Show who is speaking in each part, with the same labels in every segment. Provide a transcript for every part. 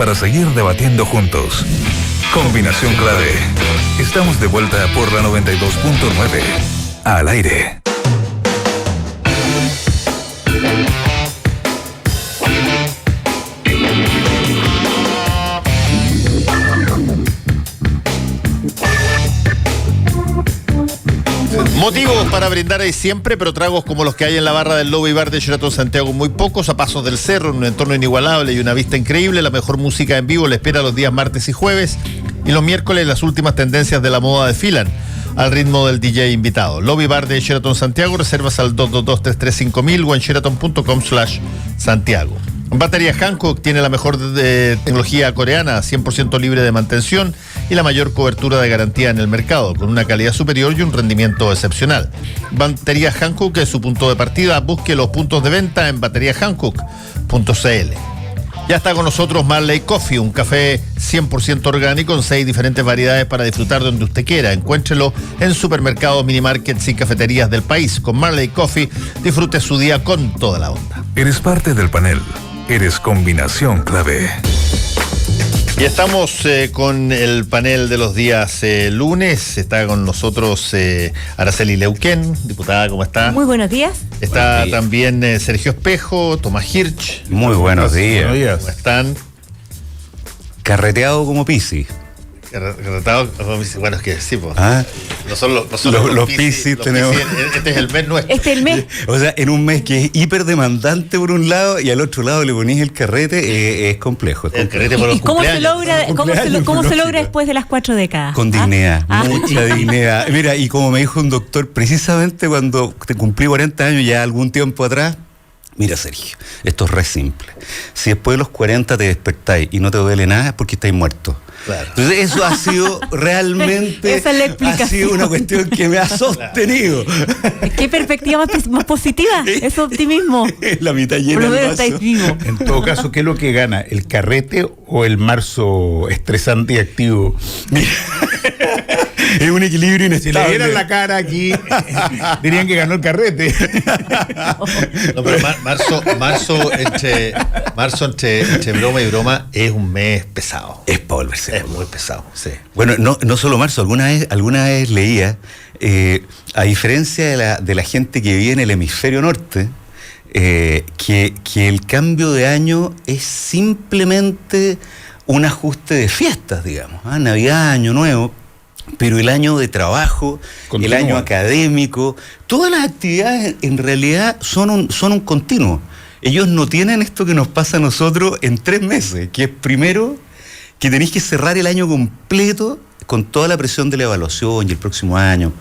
Speaker 1: para seguir debatiendo juntos. Combinación clave. Estamos de vuelta por la 92.9. Al aire.
Speaker 2: Motivos para brindar hay siempre, pero tragos como los que hay en la barra del Lobby Bar de Sheraton Santiago muy pocos, a pasos del cerro, en un entorno inigualable y una vista increíble. La mejor música en vivo le espera los días martes y jueves, y los miércoles las últimas tendencias de la moda desfilan al ritmo del DJ invitado. Lobby Bar de Sheraton Santiago, reservas al 222-335.000 o en sheraton.com/Santiago. Batería Hankook tiene la mejor tecnología coreana, 100% libre de mantención y la mayor cobertura de garantía en el mercado, con una calidad superior y un rendimiento excepcional. Batería Hankook es su punto de partida. Busque los puntos de venta en bateriahankook.cl. Ya está con nosotros Marley Coffee, un café 100% orgánico en 6 diferentes variedades para disfrutar donde usted quiera. Encuéntrelo en supermercados, minimarkets y cafeterías del país. Con Marley Coffee, disfrute su día con toda la onda.
Speaker 1: Eres parte del panel. Eres combinación clave.
Speaker 2: Y estamos con el panel de los días lunes. Está con nosotros Araceli Leuquén, diputada, ¿cómo está?
Speaker 3: Muy buenos días.
Speaker 2: Está también Sergio Espejo, Tomás Hirsch.
Speaker 4: Muy buenos días.
Speaker 2: ¿Cómo están?
Speaker 4: Carreteado como Pisi.
Speaker 2: Bueno, es que sí, pues.
Speaker 4: ¿Ah?
Speaker 2: No son los
Speaker 4: Piscis tenemos.
Speaker 2: Este es el mes nuestro.
Speaker 3: Este es el mes.
Speaker 4: O sea, en un mes que es hiper demandante por un lado y al otro lado le ponís el carrete, es complejo.
Speaker 2: El carrete por los
Speaker 3: ¿Y cómo se logra, cómo se logra después de las 4 décadas?
Speaker 4: Con dignidad, mucha dignidad. Mira, y como me dijo un doctor, precisamente cuando te cumplí 40 años, ya algún tiempo atrás, mira, Sergio, esto es re simple. Si después de los 40 te despertáis y no te duele nada, es porque estáis muertos.
Speaker 2: Claro.
Speaker 4: Entonces eso ha sido realmente,
Speaker 3: esa es la explicación.
Speaker 4: ha sido una cuestión que me ha sostenido.
Speaker 3: ¿Qué perspectiva más positiva? Es optimismo.
Speaker 4: La mitad
Speaker 3: Por
Speaker 4: llena
Speaker 3: lo
Speaker 4: del
Speaker 3: menos
Speaker 4: vaso.
Speaker 3: estáis vivos.
Speaker 5: En todo caso, ¿qué es lo que gana? ¿El carrete o el marzo estresante y activo?
Speaker 4: Es un equilibrio
Speaker 5: Si
Speaker 4: inestable.
Speaker 5: le dieran la cara aquí, dirían que ganó el carrete.
Speaker 2: No, pero marzo entre broma y broma es un mes pesado.
Speaker 4: Es para volverse.
Speaker 2: Es muy pesado, sí.
Speaker 4: Bueno, no solo marzo, alguna vez leía, a diferencia de la gente que vive en el hemisferio norte, que el cambio de año es simplemente un ajuste de fiestas, digamos, Navidad, Año Nuevo, pero el año de trabajo,
Speaker 5: Continúa.
Speaker 4: el año académico, todas las actividades en realidad son un continuo. Ellos no tienen esto que nos pasa a nosotros en 3 meses, que es primero que tenéis que cerrar el año completo con toda la presión de la evaluación y el próximo año.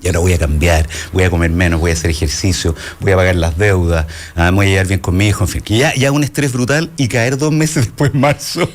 Speaker 4: Y ahora voy a cambiar, voy a comer menos, voy a hacer ejercicio, voy a pagar las deudas, me voy a llevar bien con mi hijo, en fin. Que ya un estrés brutal y caer 2 meses después, marzo.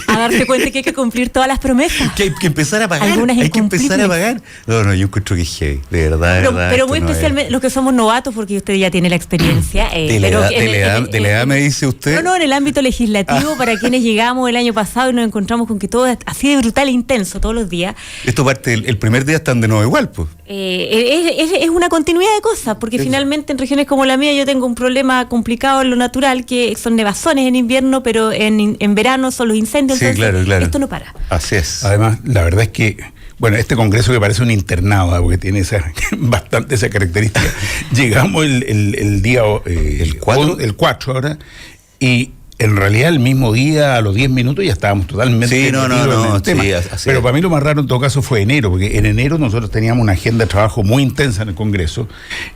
Speaker 3: A darse cuenta que hay que cumplir todas las promesas.
Speaker 4: Que hay que empezar a pagar.
Speaker 3: Algunas
Speaker 4: Hay que empezar a
Speaker 3: incumplibles.
Speaker 4: pagar. No, yo encuentro que es heavy, de verdad.
Speaker 3: Pero muy especialmente los que somos novatos, porque usted ya tiene la experiencia.
Speaker 4: De la edad me dice usted.
Speaker 3: No, en el ámbito legislativo, para quienes llegamos el año pasado y nos encontramos con que todo es así de brutal e intenso todos los días.
Speaker 4: Esto parte, el primer día están de nuevo igual, pues.
Speaker 3: Es una continuidad de cosas, porque finalmente en regiones como la mía yo tengo un problema complicado en lo natural, que son nevazones en invierno, pero en verano son los incendios.
Speaker 4: Sí,
Speaker 3: entonces,
Speaker 4: claro.
Speaker 3: esto no para.
Speaker 4: Así es.
Speaker 5: Además, la verdad es que, bueno, este congreso que parece un internado, porque tiene bastante esa característica. Llegamos el día
Speaker 4: ¿El 4?
Speaker 5: El 4 ahora, y en realidad el mismo día, a los 10 minutos, ya estábamos totalmente metidos en el tema.
Speaker 4: Sí, así
Speaker 5: Pero
Speaker 4: es.
Speaker 5: para mí lo más raro en todo caso fue enero, porque en enero nosotros teníamos una agenda de trabajo muy intensa en el Congreso,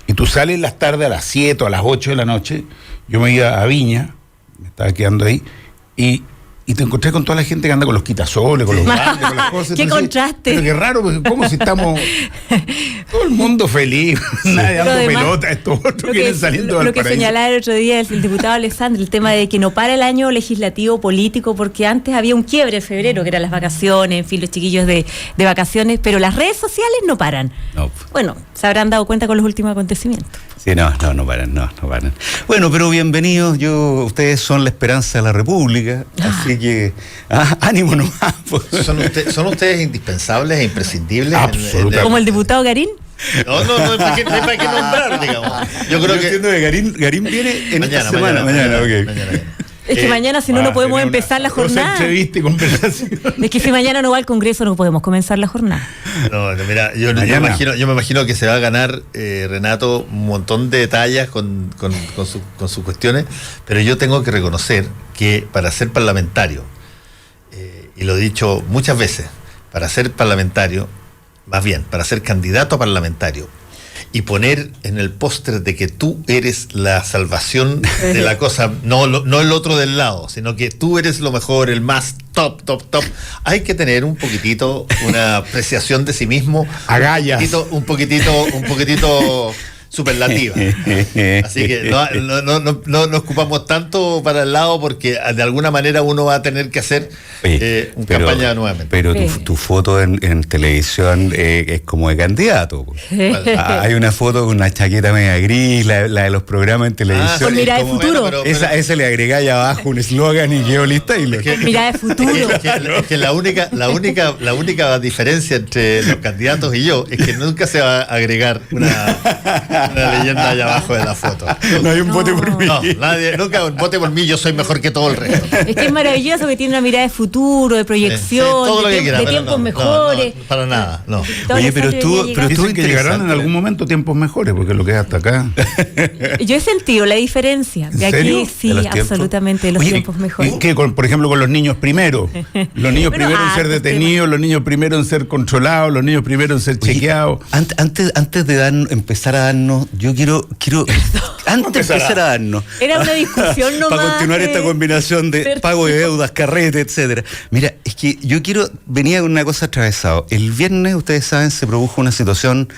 Speaker 5: y tú sales las tardes a las 7 o a las 8 de la noche, yo me iba a Viña, me estaba quedando ahí, y te encontré con toda la gente que anda con los quitasoles, con los baldes, con las cosas.
Speaker 3: ¡Qué
Speaker 5: Entonces,
Speaker 3: contraste!
Speaker 5: Pero qué raro, porque como si estamos todo el mundo feliz, nadie dando
Speaker 3: Pero además,
Speaker 5: pelota, estos otros vienen saliendo del
Speaker 3: Lo que
Speaker 5: paraíso.
Speaker 3: señalaba el otro día el diputado Alessandro, el tema de que no para el año legislativo político, porque antes había un quiebre en febrero, que eran las vacaciones, en fin, los chiquillos de vacaciones, pero las redes sociales no paran.
Speaker 4: No.
Speaker 3: Bueno, se habrán dado cuenta con los últimos acontecimientos.
Speaker 4: Sí, no paran. Bueno, pero bienvenidos, ustedes son la esperanza de la República, así que ánimo nomás.
Speaker 2: ¿Son ustedes indispensables e imprescindibles?
Speaker 5: Absolutamente.
Speaker 3: Como el diputado Garín.
Speaker 2: No hay para qué nombrar, digamos. Yo creo que
Speaker 4: entiendo que Garín viene en
Speaker 2: mañana,
Speaker 4: esta semana.
Speaker 2: mañana,
Speaker 4: Ok.
Speaker 2: mañana.
Speaker 3: Es que mañana si no, no podemos empezar la jornada.
Speaker 5: Entrevista y conversación.
Speaker 3: Es que si mañana no va al Congreso no podemos comenzar la jornada.
Speaker 2: No, mira, yo me imagino que se va a ganar, Renato, un montón de detalles con sus cuestiones, pero yo tengo que reconocer que para ser parlamentario, y lo he dicho muchas veces, para ser parlamentario, más bien, para ser candidato a parlamentario, y poner en el póster de que tú eres la salvación de la cosa, no el otro del lado, sino que tú eres lo mejor, el más top, hay que tener un poquitito, una apreciación de sí mismo,
Speaker 5: agallas,
Speaker 2: un poquitito superlativa. Así que no ocupamos tanto para el lado, porque de alguna manera uno va a tener que hacer una campaña nuevamente.
Speaker 4: Pero tu foto en televisión es como de candidato. Hay una foto con una chaqueta media gris, la de los programas en televisión.
Speaker 3: Con mirada de futuro.
Speaker 2: Bueno,
Speaker 4: esa le agrega ahí abajo un eslogan y quedó lista.
Speaker 3: Con mirada de futuro.
Speaker 2: Es que la única diferencia entre los candidatos y yo es que nunca se va a agregar una leyenda allá abajo de la foto.
Speaker 5: No hay un vote por mí.
Speaker 2: No, nunca un vote por mí, yo soy mejor que todo el resto.
Speaker 3: Es que es maravilloso, que tiene una mirada de futuro, de proyección,
Speaker 2: todo lo que quiera,
Speaker 3: de tiempos mejores.
Speaker 2: No, para nada, no.
Speaker 4: Oye, pero tú
Speaker 5: dicen que llegarán en algún momento tiempos mejores, porque lo que es hasta acá.
Speaker 3: Yo he sentido la diferencia. De
Speaker 5: ¿En serio?
Speaker 3: aquí sí,
Speaker 4: ¿De los tiempos?
Speaker 3: absolutamente, de los tiempos mejores.
Speaker 5: ¿Qué, por ejemplo, con los niños primero? Los niños
Speaker 3: Bueno,
Speaker 5: primero en ser detenidos, los niños primero en ser controlados, los niños primero en ser chequeados.
Speaker 4: Antes de empezar a darnos, yo quiero antes de empezar a darnos.
Speaker 3: Era una discusión nomás.
Speaker 4: Para continuar esta combinación de pago de deudas, carrete, etcétera. Mira, es que yo venía con una cosa atravesado. El viernes, ustedes saben, se produjo una situación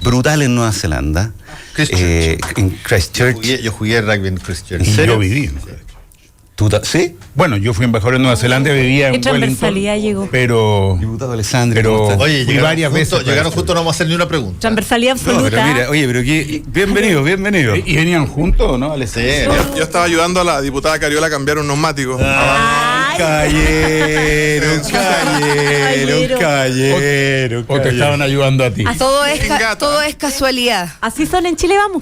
Speaker 4: brutal en Nueva Zelanda. En Christchurch.
Speaker 2: Yo jugué rugby en Christchurch.
Speaker 5: Y yo viví.
Speaker 4: ¿Sí?
Speaker 5: Bueno, yo fui embajador en Nueva Zelanda, vivía en
Speaker 3: ¿Qué transversalidad
Speaker 5: Wellington,
Speaker 3: llegó?
Speaker 5: pero
Speaker 4: Diputado Alessandro.
Speaker 2: Oye,
Speaker 5: fui varias veces.
Speaker 2: Llegaron juntos, no vamos a hacer ni una pregunta.
Speaker 3: Transversalidad absoluta.
Speaker 4: Pero mira, oye, pero bienvenido.
Speaker 5: ¿Y venían juntos, no?
Speaker 2: Sí.
Speaker 6: Yo estaba ayudando a la diputada Cariola a cambiar un neumático.
Speaker 4: Caballero.
Speaker 5: ¿O te estaban ayudando a ti?
Speaker 7: Todo es casualidad.
Speaker 3: Así son en Chile, vamos.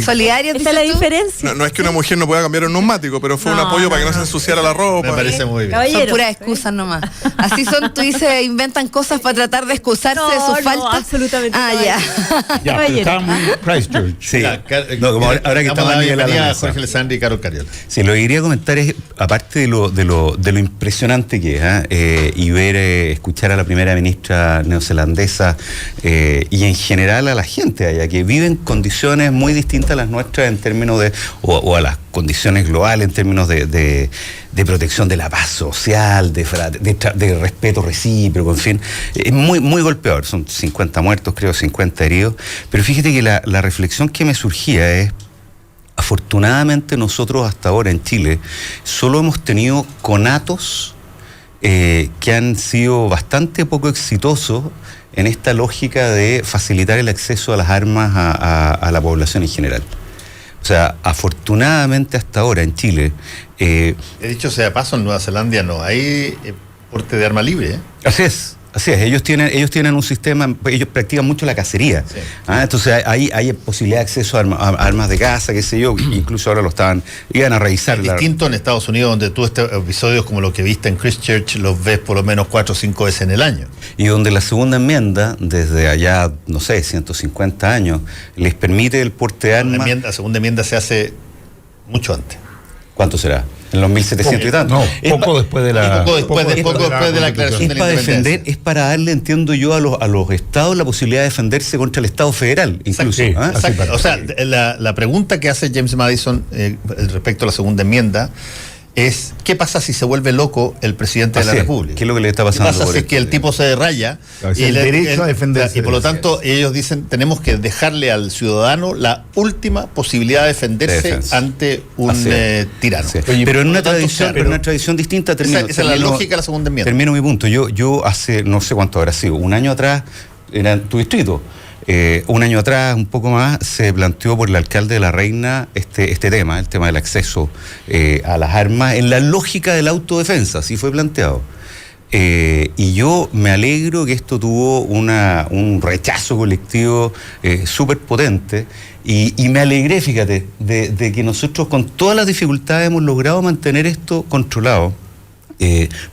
Speaker 7: Solidarios,
Speaker 3: Esa es la
Speaker 7: dices tú.
Speaker 3: diferencia.
Speaker 6: No es que una mujer no pueda cambiar un neumático, pero fue un apoyo para que no se ensuciara la ropa.
Speaker 2: Me parece muy bien.
Speaker 3: Caballero.
Speaker 7: Son puras excusas nomás. Así son, tú dices, inventan cosas para tratar de excusarse de sus faltas.
Speaker 3: absolutamente.
Speaker 7: Ya.
Speaker 5: Ya, pero
Speaker 3: Caballero.
Speaker 5: estábamos en Christchurch.
Speaker 4: Sí. No, como ahora que estamos a nivel a la mesa.
Speaker 2: Jorge Alessandri y Carol Cariola.
Speaker 4: Sí, lo que quería comentar es, aparte de lo impresionante que es, y ver, escuchar a la primera ministra neozelandesa y en general a la gente allá, que vive en condiciones muy distintas a las nuestras en términos de, o a las condiciones globales en términos de protección de la paz social, de respeto recíproco, en fin, es muy golpeador. Son 50 muertos, creo, 50 heridos, pero fíjate que la reflexión que me surgía es: afortunadamente nosotros hasta ahora en Chile solo hemos tenido conatos que han sido bastante poco exitosos en esta lógica de facilitar el acceso a las armas a la población en general. O sea, afortunadamente hasta ahora en Chile...
Speaker 2: He dicho sea de paso, en Nueva Zelanda no hay porte de arma libre.
Speaker 4: Así es. Ellos tienen un sistema, ellos practican mucho la cacería. Sí. Entonces hay posibilidad de acceso a armas de caza, qué sé yo, incluso ahora iban a revisar.
Speaker 2: Es distinto en Estados Unidos, donde tú episodios como lo que viste en Christchurch los ves por lo menos 4 o 5 veces en el año.
Speaker 4: Y donde la segunda enmienda, desde allá, no sé, 150 años, les permite el porte de armas.
Speaker 2: La segunda enmienda se hace mucho antes.
Speaker 4: ¿Cuánto será? En los 1700 y tanto.
Speaker 5: No, poco después de la
Speaker 2: aclaración de la
Speaker 4: independencia. Es para darle, entiendo yo, a los estados la posibilidad de defenderse contra el Estado federal, incluso.
Speaker 2: Exacto. O sea, la pregunta que hace James Madison respecto a la segunda enmienda es: ¿qué pasa si se vuelve loco el presidente de la República?
Speaker 4: ¿Qué es lo que le está pasando?
Speaker 2: ¿Qué pasa si es que el tipo se raya?
Speaker 5: Y el derecho a defenderse.
Speaker 2: Y por lo tanto, ellos dicen: tenemos que dejarle al ciudadano la última posibilidad de defenderse ante un tirano.
Speaker 4: Sí. Oye, pero en una tradición distinta.
Speaker 2: Esa es la lógica de la segunda enmienda.
Speaker 4: Termino mi punto. Yo hace, no sé cuánto habrá sido, un año atrás, era en tu distrito. Un año atrás, un poco más, se planteó por el alcalde de La Reina este tema, el tema del acceso a las armas, en la lógica de la autodefensa, así fue planteado. Y yo me alegro que esto tuvo un rechazo colectivo súper potente Y me alegré, fíjate, de que nosotros con todas las dificultades hemos logrado mantener esto controlado.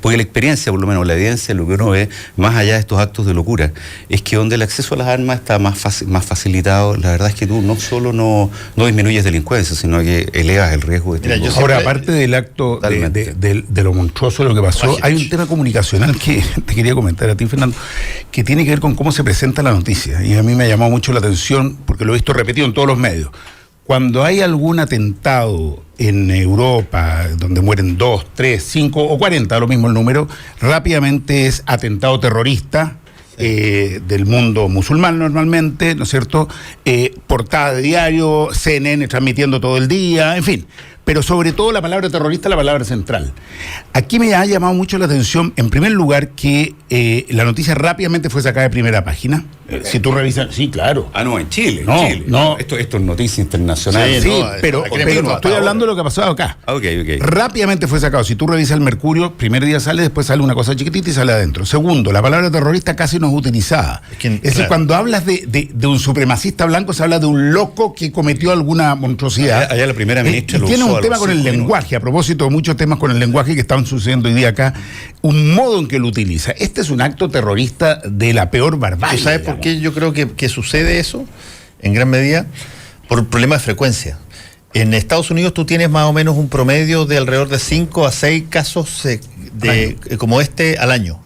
Speaker 4: Porque la experiencia, por lo menos la evidencia, lo que uno ve, más allá de estos actos de locura, es que donde el acceso a las armas está más facilitado, la verdad es que tú no solo no disminuyes delincuencia, sino que elevas el riesgo de
Speaker 2: Mira, yo
Speaker 4: tipo.
Speaker 5: Ahora, aparte del acto de lo monstruoso de lo que pasó, hay un tema comunicacional que te quería comentar a ti, Fernando, que tiene que ver con cómo se presenta la noticia. Y a mí me ha llamado mucho la atención, porque lo he visto repetido en todos los medios. Cuando hay algún atentado en Europa, donde mueren 2, 3, 5 o 40, lo mismo el número, rápidamente es atentado terrorista del mundo musulmán normalmente, ¿no es cierto? Portada de diario, CNN transmitiendo todo el día, en fin. Pero sobre todo la palabra terrorista es la palabra central. Aquí me ha llamado mucho la atención, en primer lugar, que la noticia rápidamente fue sacada de primera página. Si tú revisas, sí, claro.
Speaker 4: Ah, no, en Chile.
Speaker 5: No,
Speaker 4: en Chile.
Speaker 5: no.
Speaker 4: Esto es noticia internacional.
Speaker 5: Sí,
Speaker 2: no,
Speaker 5: pero estoy hablando de lo que ha pasado acá.
Speaker 4: Ok.
Speaker 5: Rápidamente fue sacado. Si tú revisas el Mercurio, primer día sale, después sale una cosa chiquitita y sale adentro. Segundo, la palabra terrorista casi no es utilizada. Es decir, cuando hablas de un supremacista blanco, se habla de un loco que cometió alguna monstruosidad.
Speaker 4: Allá la primera ministra
Speaker 5: y
Speaker 4: lo
Speaker 5: tiene
Speaker 4: usó
Speaker 5: un tema con el lenguaje, a propósito de muchos temas con el lenguaje que estaban sucediendo hoy día acá, un modo en que lo utiliza. Este es un acto terrorista de la peor barbarie.
Speaker 2: ¿Tú sabes por qué yo creo que sucede eso? En gran medida por problemas de frecuencia. En Estados Unidos tú tienes más o menos un promedio de alrededor de 5 a 6 casos como este al año.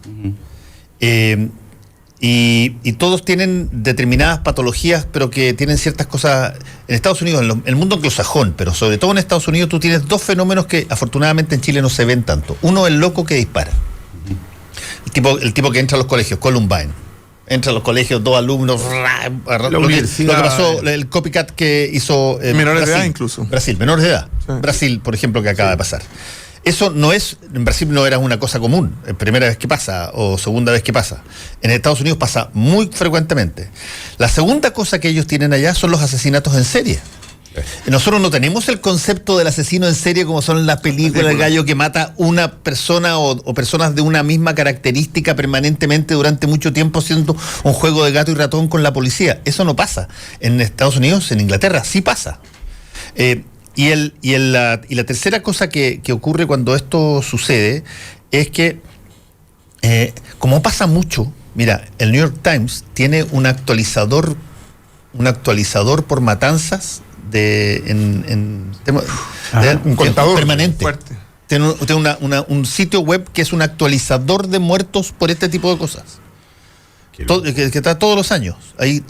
Speaker 2: Y todos tienen determinadas patologías, pero que tienen ciertas cosas. En Estados Unidos, en el mundo anglosajón, pero sobre todo en Estados Unidos, tú tienes dos fenómenos que afortunadamente en Chile no se ven tanto. Uno, el loco que dispara. El tipo que entra a los colegios, Columbine. Entra a los colegios, 2 alumnos, lo que pasó, el copycat que hizo
Speaker 6: menores de
Speaker 2: Brasil,
Speaker 6: edad incluso.
Speaker 2: Brasil, menores de edad.
Speaker 6: Sí.
Speaker 2: Brasil, por ejemplo, que acaba de pasar. Eso no es, en Brasil no era una cosa común, primera vez que pasa o segunda vez que pasa. En Estados Unidos pasa muy frecuentemente. La segunda cosa que ellos tienen allá son los asesinatos en serie. Nosotros no tenemos el concepto del asesino en serie como son en las películas, el gallo que mata una persona o personas de una misma característica permanentemente durante mucho tiempo haciendo un juego de gato y ratón con la policía. Eso no pasa. En Estados Unidos, en Inglaterra, sí pasa. Y la tercera cosa que ocurre cuando esto sucede es que, como pasa mucho, mira, el New York Times tiene un actualizador por matanzas un contador permanente.
Speaker 6: Fuerte.
Speaker 2: Tiene un sitio web que es un actualizador de muertos por este tipo de cosas. Que está todos los años. Ahí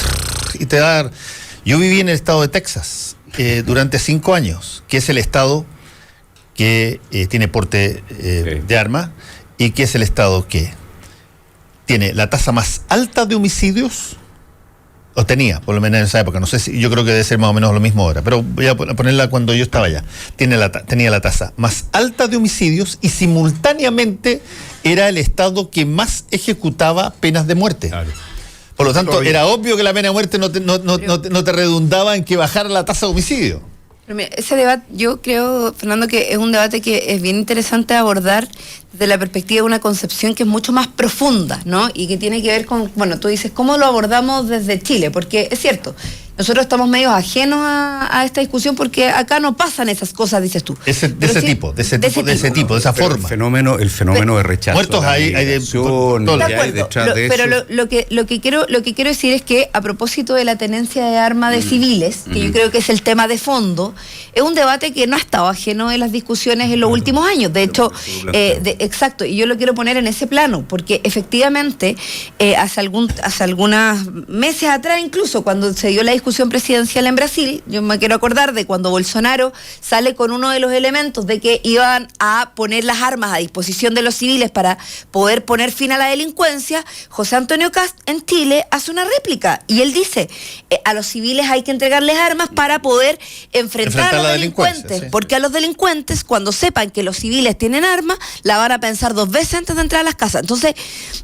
Speaker 2: y te da. Yo viví en el estado de Texas durante 5 años, que es el estado que tiene porte de armas y que es el estado que tiene la tasa más alta de homicidios, o tenía, por lo menos en esa época, no sé si, yo creo que debe ser más o menos lo mismo ahora, pero voy a ponerla cuando yo estaba allá. Tenía la tasa más alta de homicidios y simultáneamente era el estado que más ejecutaba penas de muerte. Claro. Por lo tanto, era obvio que la pena de muerte no te redundaba en que bajara la tasa de homicidio.
Speaker 7: Pero mira, ese debate, yo creo, Fernando, que es un debate que es bien interesante abordar desde la perspectiva de una concepción que es mucho más profunda, ¿no? Y que tiene que ver con, bueno, tú dices, ¿cómo lo abordamos desde Chile? Porque es cierto, nosotros estamos medio ajenos a esta discusión porque acá no pasan esas cosas, dices tú.
Speaker 2: De ese tipo, de esa forma.
Speaker 4: El fenómeno de rechazo.
Speaker 2: Muertos hay de
Speaker 7: acuerdo, pero lo que quiero decir es que a propósito de la tenencia de armas de civiles, que yo creo que es el tema de fondo, es un debate que no ha estado ajeno en las discusiones en los últimos años. De hecho, exacto, y yo lo quiero poner en ese plano, porque efectivamente hace algunos meses atrás, incluso cuando se dio la discusión presidencial en Brasil, yo me quiero acordar de cuando Bolsonaro sale con uno de los elementos de que iban a poner las armas a disposición de los civiles para poder poner fin a la delincuencia. José Antonio Kast en Chile hace una réplica y él dice, a los civiles hay que entregarles armas para poder enfrentar a los delincuentes, sí. Porque a los delincuentes, cuando sepan que los civiles tienen armas, la van a pensar 2 veces antes de entrar a las casas. Entonces,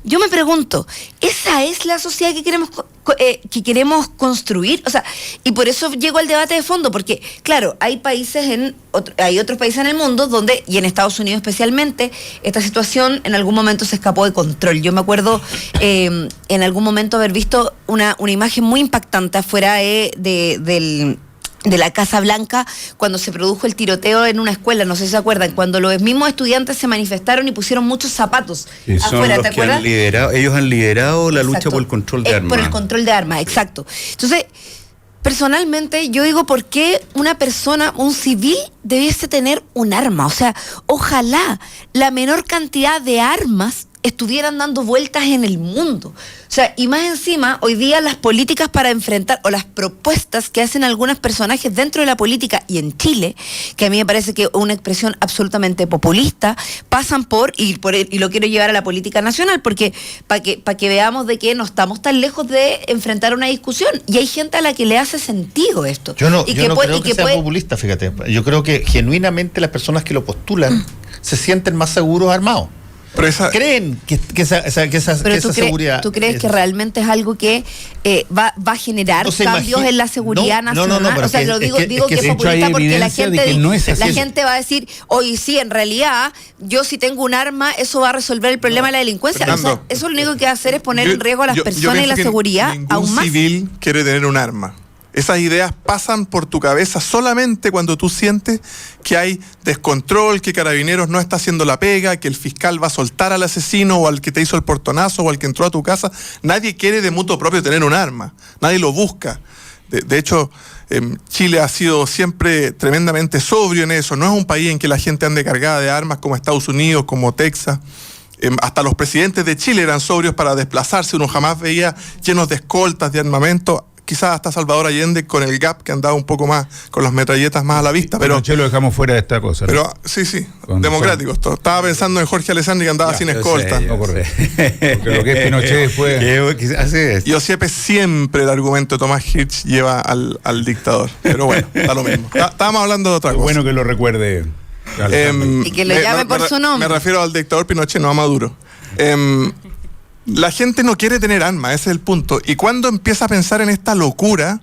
Speaker 7: yo me pregunto, ¿esa es la sociedad que queremos construir? O sea, y por eso llego al debate de fondo, porque, claro, hay otros países en el mundo donde, y en Estados Unidos especialmente, esta situación en algún momento se escapó de control. Yo me acuerdo en algún momento haber visto una imagen muy impactante afuera del de la Casa Blanca cuando se produjo el tiroteo en una escuela, no sé si se acuerdan, cuando los mismos estudiantes se manifestaron y pusieron muchos zapatos afuera, ¿te acuerdas?
Speaker 4: Ellos han liderado la lucha por el control de armas.
Speaker 7: Por el control de armas, exacto. Entonces, personalmente, yo digo, ¿por qué una persona, un civil, debiese tener un arma? O sea, ojalá la menor cantidad de armas estuvieran dando vueltas en el mundo. O sea, y más encima, hoy día las políticas para enfrentar, o las propuestas que hacen algunos personajes dentro de la política y en Chile, que a mí me parece que es una expresión absolutamente populista, pasan por y lo quiero llevar a la política nacional, porque para que veamos de que no estamos tan lejos de enfrentar una discusión, y hay gente a la que le hace sentido esto.
Speaker 2: Yo no creo que sea populista, fíjate. Yo creo que genuinamente las personas que lo postulan se sienten más seguros armados. Creen que esa seguridad.
Speaker 7: ¿Tú crees que realmente es algo que va a generar cambios en la seguridad nacional?
Speaker 2: No,
Speaker 7: o sea, digo que es populista porque la gente va a decir, oye, sí, en realidad, yo si tengo un arma, eso va a resolver el problema de la delincuencia.
Speaker 6: Fernando,
Speaker 7: o sea, eso lo único que va a hacer es poner en riesgo a las personas y la seguridad aún más.
Speaker 6: Ningún civil quiere tener un arma. Esas ideas pasan por tu cabeza solamente cuando tú sientes que hay descontrol, que Carabineros no está haciendo la pega, que el fiscal va a soltar al asesino o al que te hizo el portonazo o al que entró a tu casa. Nadie quiere de mutuo propio tener un arma, nadie lo busca. De hecho, Chile ha sido siempre tremendamente sobrio en eso. No es un país en que la gente ande cargada de armas como Estados Unidos, como Texas. Hasta los presidentes de Chile eran sobrios para desplazarse. Uno jamás veía llenos de escoltas, de armamento. Quizás hasta Salvador Allende con el GAP, que andaba un poco más con las metralletas más a la vista. Pero
Speaker 5: lo dejamos fuera de esta cosa, ¿no?
Speaker 6: Pero sí, democrático esto. Estaba pensando en Jorge Alessandri, que andaba sin escolta.
Speaker 5: Porque lo que es Pinochet fue...
Speaker 6: Yo siempre el argumento de Tomás Hirsch lleva al dictador. Pero bueno, está lo mismo. Estábamos hablando de otra cosa.
Speaker 5: Bueno que lo recuerde.
Speaker 7: Y que lo llame por su nombre.
Speaker 6: Me refiero al dictador Pinochet, no a Maduro. La gente no quiere tener armas, ese es el punto. Y cuando empieza a pensar en esta locura,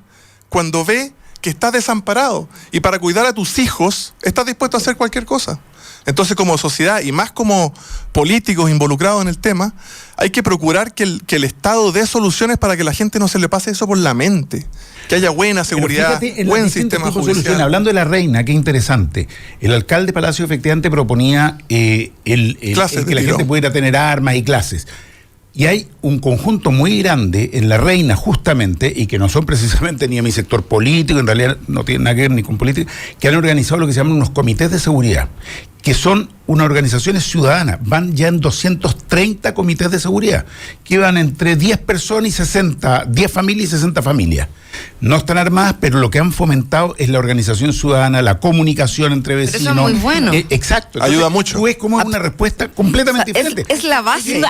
Speaker 6: cuando ve que estás desamparado y para cuidar a tus hijos estás dispuesto a hacer cualquier cosa. Entonces, como sociedad y más como políticos involucrados en el tema, hay que procurar que el Estado dé soluciones para que la gente no se le pase eso por la mente. Que haya buena seguridad, buen sistema judicial.
Speaker 5: Hablando de la Reina, qué interesante. El alcalde Palacio efectivamente proponía que la gente pudiera tener armas y clases. Y hay un conjunto muy grande en La Reina, justamente, y que no son precisamente ni a mi sector político, en realidad no tienen nada que ver ni con política, que han organizado lo que se llaman unos comités de seguridad, que son unas organizaciones ciudadanas. Van ya en 230 comités de seguridad, que van entre 10 personas y 60, 10 familias y 60 familias. No están armadas, pero lo que han fomentado es la organización ciudadana, la comunicación entre vecinos.
Speaker 7: Pero eso es muy bueno.
Speaker 5: Exacto.
Speaker 6: Entonces, ayuda mucho.
Speaker 5: Tú ves como es una respuesta completamente diferente.
Speaker 7: Es la base.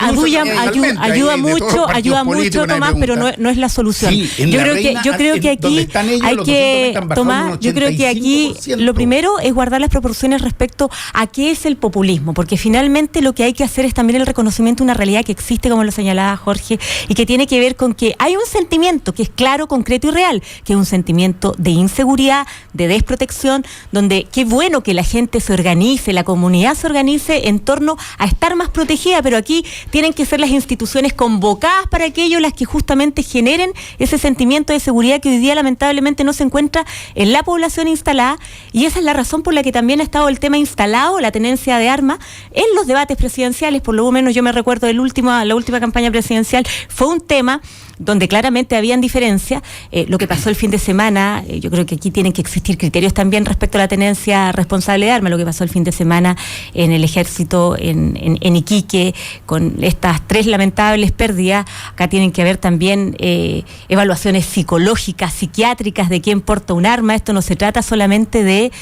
Speaker 3: Ayuda mucho, Tomás, pero no es la solución.
Speaker 5: Sí,
Speaker 3: yo creo que aquí hay que, Tomás, yo creo que aquí lo primero es guardar las proporciones respecto a qué es el populismo, porque finalmente lo que hay que hacer es también el reconocimiento de una realidad que existe, como lo señalaba Jorge, y que tiene que ver con que hay un sentimiento que es claro, concreto y real, que es un sentimiento de inseguridad, de desprotección, donde qué bueno que la gente se organice, la comunidad se organice en torno a estar más protegida, pero aquí tienen que ser las instituciones convocadas para aquello, las que justamente generen ese sentimiento de seguridad que hoy día lamentablemente no se encuentra en la población instalada, y esa es la razón por la que también ha estado el tema instalado, la tenencia de armas, en los debates presidenciales. Por lo menos yo me recuerdo de la última campaña presidencial, fue un tema donde claramente habían diferencias. Lo que pasó el fin de semana, yo creo que aquí tienen que existir criterios también respecto a la tenencia responsable de armas. Lo que pasó el fin de semana en el ejército, en Iquique, con estas 3 lamentables pérdidas, acá tienen que haber también evaluaciones psicológicas, psiquiátricas de quién porta un arma. Esto no se trata solamente de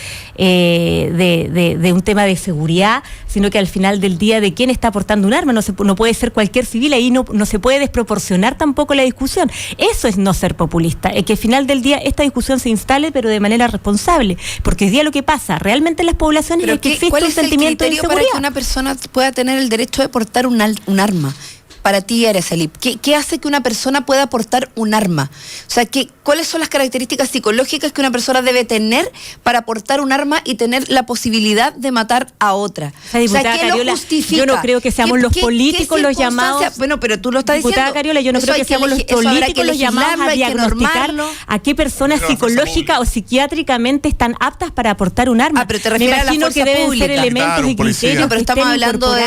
Speaker 3: un tema de seguridad, sino que al final del día de quién está portando un arma. No puede ser cualquier civil, ahí no se puede desproporcionar tampoco la discusión. Eso es no ser populista, es que al final del día esta discusión se instale, pero de manera responsable, porque hoy día lo que pasa realmente en las poblaciones es que existe un sentimiento de inseguridad.
Speaker 7: ¿Cuál es el criterio para que una persona pueda tener el derecho de portar un arma? para ti, Araceli? ¿Qué hace que una persona pueda portar un arma? O sea, ¿cuáles son las características psicológicas que una persona debe tener para portar un arma y tener la posibilidad de matar a otra?
Speaker 3: O sea, ¿qué Cariola, lo justifica? Yo no creo que seamos los políticos los llamados...
Speaker 7: Bueno, pero tú lo estás diciendo.
Speaker 3: Diputada Cariola, yo no creo que seamos los políticos los llamados a diagnosticar a qué personas psicológica o psiquiátricamente están aptas para aportar un arma.
Speaker 7: Pero te refieres a la fuerza
Speaker 3: que deben
Speaker 7: pública.
Speaker 3: ser elementos y criterios.
Speaker 7: No, pero estamos hablando de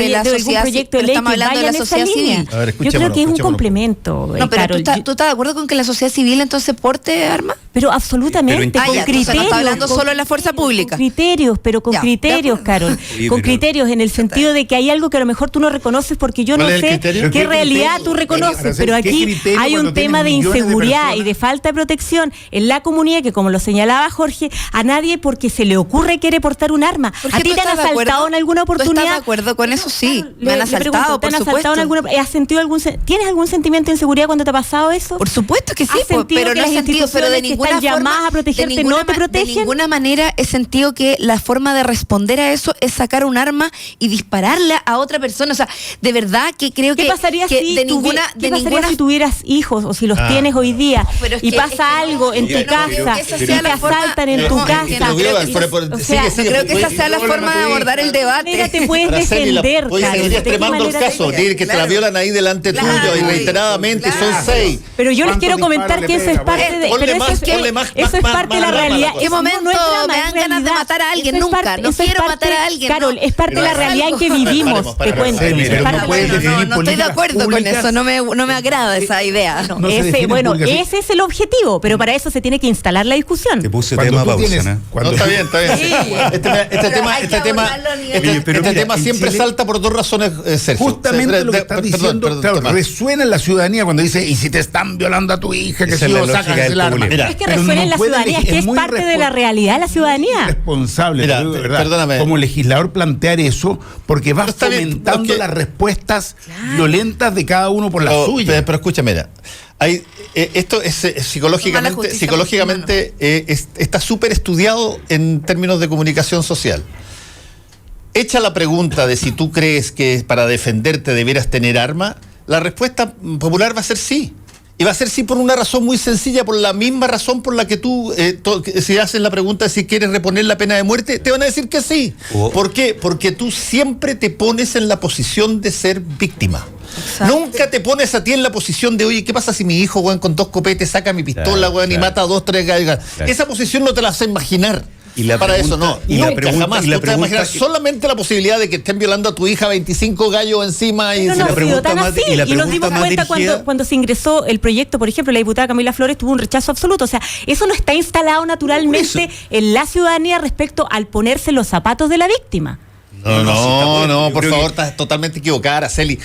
Speaker 7: la sociedad civil. Estamos hablando de la sociedad civil.
Speaker 3: Yo creo que es un complemento.
Speaker 7: No, pero ¿tú estás de acuerdo con que la sociedad civil entonces porte armas?
Speaker 3: Pero absolutamente, con criterios.
Speaker 7: No está hablando solo de la fuerza pública.
Speaker 3: Criterios, pero con criterios, Carol. Con criterios en el sentido de que hay algo que a lo mejor tú no reconoces porque yo no sé qué realidad tú reconoces, pero aquí hay un tema de inseguridad y de falta de protección en la comunidad que, como lo señalaba Jorge, a nadie porque se le ocurre quiere portar un arma. ¿A ti te han asaltado en alguna oportunidad?
Speaker 7: ¿Estás de acuerdo con eso? Sí, me han asaltado, por supuesto.
Speaker 3: ¿Tienes algún sentimiento de inseguridad cuando te ha pasado eso?
Speaker 7: Por supuesto que sí,
Speaker 3: pero no he sentido, pero de ninguna forma llamadas a protegerte no te protegen.
Speaker 7: De ninguna manera he sentido que la forma de responder a eso es sacar un arma y dispararla a otra persona. O sea, de verdad que creo
Speaker 3: ¿Qué pasaría si tuvieras hijos o si los tienes hoy día y pasa algo en tu casa y te asaltan en tu casa?
Speaker 7: No creo que esa sea la forma de abordar el debate.
Speaker 3: Mira, te puedes defender,
Speaker 2: Carlos. Extremando el caso, que te la violan ahí delante tuyo y reiteradamente son 6.
Speaker 3: Pero yo les quiero comentar que eso es parte de... Eso es parte de la realidad.
Speaker 7: ¿En qué momento me dan ganas de matar a alguien? Nunca. No quiero matar a alguien.
Speaker 3: Carol, es parte de la realidad en que vivimos. Te cuento.
Speaker 7: No estoy de acuerdo con eso. No me agrada esa idea.
Speaker 3: Ese es el objetivo, pero para eso se tiene que instalar la discusión.
Speaker 4: Te puse tema pausa.
Speaker 2: Está bien. Este tema siempre salta por 2 razones, Sergio.
Speaker 5: Justamente lo que estás diciendo, resuena en la ciudadanía cuando dice, y si te están violando a tu hija, que si lo sacas el arma.
Speaker 3: Es que resuena en la ciudadanía, es que es parte de la realidad de la ciudadanía.
Speaker 5: Responsable, perdóname. Como legislador plantear eso, porque va fomentando las respuestas violentas de cada uno por la suya.
Speaker 2: Pero escúchame, mira. Esto es psicológicamente está súper estudiado en términos de comunicación social. Hecha la pregunta de si tú crees que para defenderte debieras tener arma, la respuesta popular va a ser sí. Y va a ser sí por una razón muy sencilla, por la misma razón por la que tú, si haces la pregunta de si quieres reponer la pena de muerte, te van a decir que sí. ¿Por qué? Porque tú siempre te pones en la posición de ser víctima. Exacto. Nunca te pones a ti en la posición de, oye, ¿qué pasa si mi hijo, weón, con 2 copetes saca mi pistola, weón, y mata a 2, 3 gallos? Esa posición no te la hace imaginar. Para eso no. Nunca, jamás. Tú te vas a imaginar solamente la posibilidad de que estén violando a tu hija 25 gallos encima. Y
Speaker 3: nos dimos cuenta cuando se ingresó el proyecto, por ejemplo, la diputada Camila Flores tuvo un rechazo absoluto. O sea, eso no está instalado naturalmente en la ciudadanía respecto al ponerse los zapatos de la víctima.
Speaker 2: No, por favor, estás totalmente equivocada, Araceli.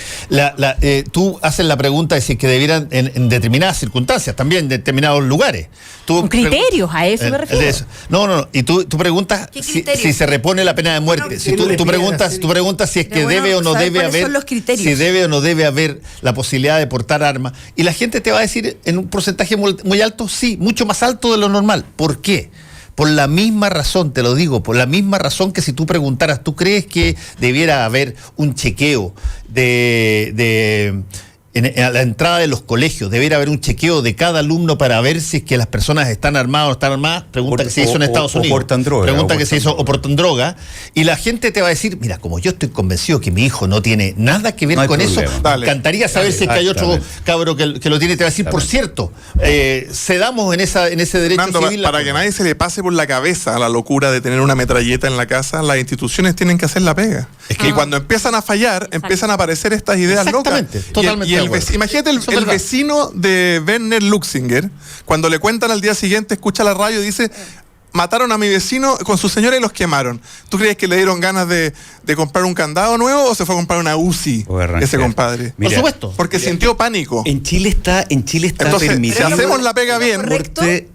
Speaker 2: Tú haces la pregunta de si es que debieran, en determinadas circunstancias, también en determinados lugares.
Speaker 3: Con criterios, a eso me refiero.
Speaker 2: No. Y tú preguntas si se repone la pena de muerte. Si tú preguntas si es que debe o no debe haber, si debe o no debe haber la posibilidad de portar armas. Y la gente te va a decir en un porcentaje muy alto, sí, mucho más alto de lo normal. ¿Por qué? Por la misma razón, te lo digo, por la misma razón que si tú preguntaras, ¿tú crees que debiera haber un chequeo a la entrada de los colegios? ¿Debiera haber un chequeo de cada alumno para ver si es que las personas están armadas o no están armadas? Pregunta que se hizo en Estados Unidos. O portan droga. Pregunta que se hizo o portan droga. Y la gente te va a decir, mira, como yo estoy convencido que mi hijo no tiene nada que ver con eso, me encantaría saber si es que hay otro cabro que lo tiene. Te va a decir, por cierto, cedamos en ese derecho civil.
Speaker 6: Para que nadie se le pase por la cabeza a la locura de tener una metralleta en la casa, las instituciones tienen que hacer la pega. Es que cuando empiezan a fallar, empiezan a aparecer estas ideas locas.
Speaker 2: Totalmente.
Speaker 6: Imagínate el vecino de Werner Luxinger, cuando le cuentan al día siguiente, escucha la radio y dice, mataron a mi vecino con su señora y los quemaron. ¿Tú crees que le dieron ganas de comprar un candado nuevo o se fue a comprar una UCI ese compadre?
Speaker 2: Mira, por supuesto.
Speaker 6: Porque sintió pánico.
Speaker 4: En Chile está
Speaker 6: entonces, permitido. Si hacemos la pega bien.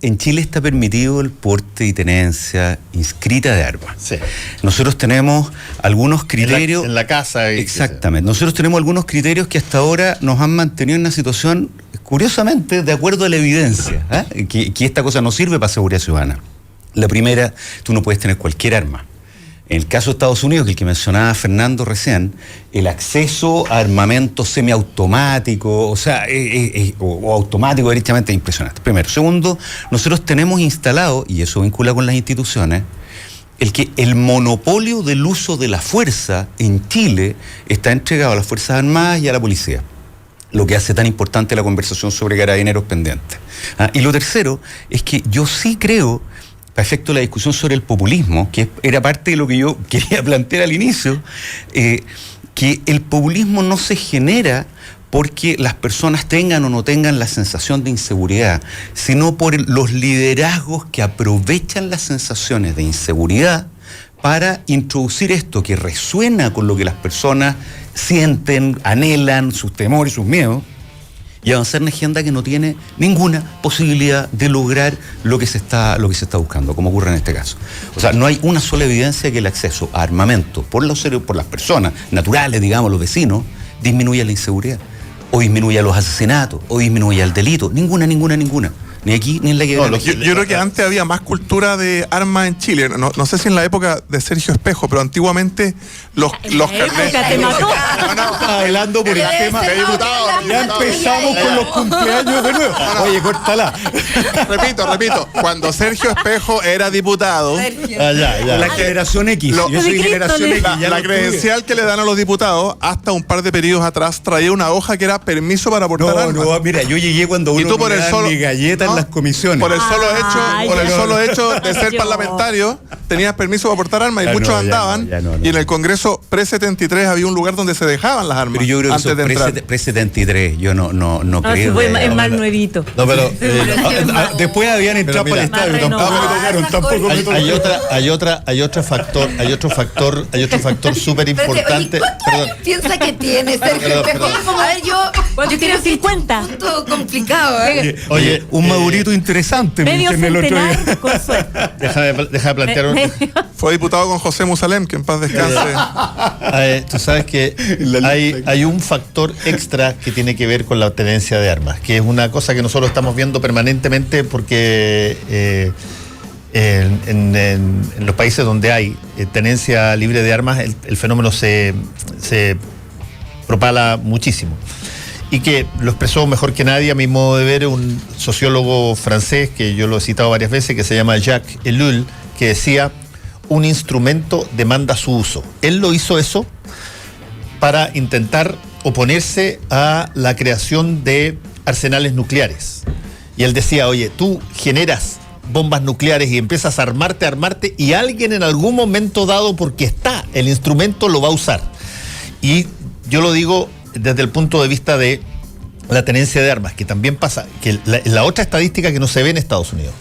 Speaker 4: En Chile está permitido el porte y tenencia inscrita de armas.
Speaker 2: Sí.
Speaker 4: Nosotros tenemos algunos criterios.
Speaker 2: En la casa.
Speaker 4: Exactamente. Nosotros tenemos algunos criterios que hasta ahora nos han mantenido en una situación, curiosamente, de acuerdo a la evidencia, que esta cosa no sirve para seguridad ciudadana. La primera, tú no puedes tener cualquier arma. En el caso de Estados Unidos, que el que mencionaba Fernando recién, el acceso a armamento semiautomático, o automático directamente es impresionante. Primero. Segundo, nosotros tenemos instalado, y eso vincula con las instituciones, el monopolio del uso de la fuerza en Chile está entregado a las Fuerzas Armadas y a la policía. Lo que hace tan importante la conversación sobre carabineros pendientes. Y lo tercero es que yo sí creo, para efecto de la discusión sobre el populismo, que era parte de lo que yo quería plantear al inicio, que el populismo no se genera porque las personas tengan o no tengan la sensación de inseguridad, sino por los liderazgos que aprovechan las sensaciones de inseguridad para introducir esto que resuena con lo que las personas sienten, anhelan, sus temores, sus miedos, y avanzar en una agenda que no tiene ninguna posibilidad de lograr lo que se está buscando, como ocurre en este caso. O sea, no hay una sola evidencia que el acceso a armamento por las personas naturales, digamos, los vecinos, disminuya la inseguridad, o disminuya los asesinatos, o disminuya el delito. Ninguna. Ni aquí ni en la que...
Speaker 6: No, yo creo que antes había más cultura de armas en Chile. No sé si en la época de Sergio Espejo, pero antiguamente los carnets...
Speaker 4: Estaba hablando por el tema. Ya empezamos con los cumpleaños de nuevo. Oye, córtala.
Speaker 6: Repito. Cuando Sergio Espejo era diputado...
Speaker 4: La generación X. Yo soy generación X.
Speaker 6: La credencial que le dan a los diputados, hasta un par de periodos atrás, traía una hoja que era permiso para portar armas.
Speaker 4: No, mira, yo llegué cuando uno me daba mi galleta en las comisiones.
Speaker 6: Por el solo hecho de ser parlamentario, tenías permiso para portar armas y muchos andaban. Y en el Congreso pre-73 había un lugar donde se dejaban las armas.
Speaker 4: Pero yo creo que pre-73, yo no creo.
Speaker 3: Es más nuevito.
Speaker 2: No, pero
Speaker 4: después habían entrado para el estadio, tampoco me tocaron.
Speaker 2: Hay otro factor súper importante.
Speaker 7: ¿Cuánto piensa que tiene Sergio Espejo? A ver, yo
Speaker 3: quiero 50.
Speaker 7: Es un punto complicado,
Speaker 2: Oye,
Speaker 4: un Madurito interesante.
Speaker 3: Medio centenar, con suerte.
Speaker 2: Deja de plantear
Speaker 6: Fue diputado con José Musalem, que en paz descanse.
Speaker 2: Tú sabes que hay un factor extra que tiene que ver con la tenencia de armas, que es una cosa que nosotros estamos viendo permanentemente porque en los países donde hay tenencia libre de armas, el fenómeno se propala muchísimo. Y que lo expresó mejor que nadie, a mi modo de ver, un sociólogo francés, que yo lo he citado varias veces, que se llama Jacques Ellul, que decía: un instrumento demanda su uso. Él lo hizo eso para intentar oponerse a la creación de arsenales nucleares. Y él decía: oye, tú generas bombas nucleares y empiezas a armarte, y alguien en algún momento dado, porque está el instrumento, lo va a usar. Y yo lo digo desde el punto de vista de la tenencia de armas, que también pasa, que la otra estadística que no se ve en Estados Unidos.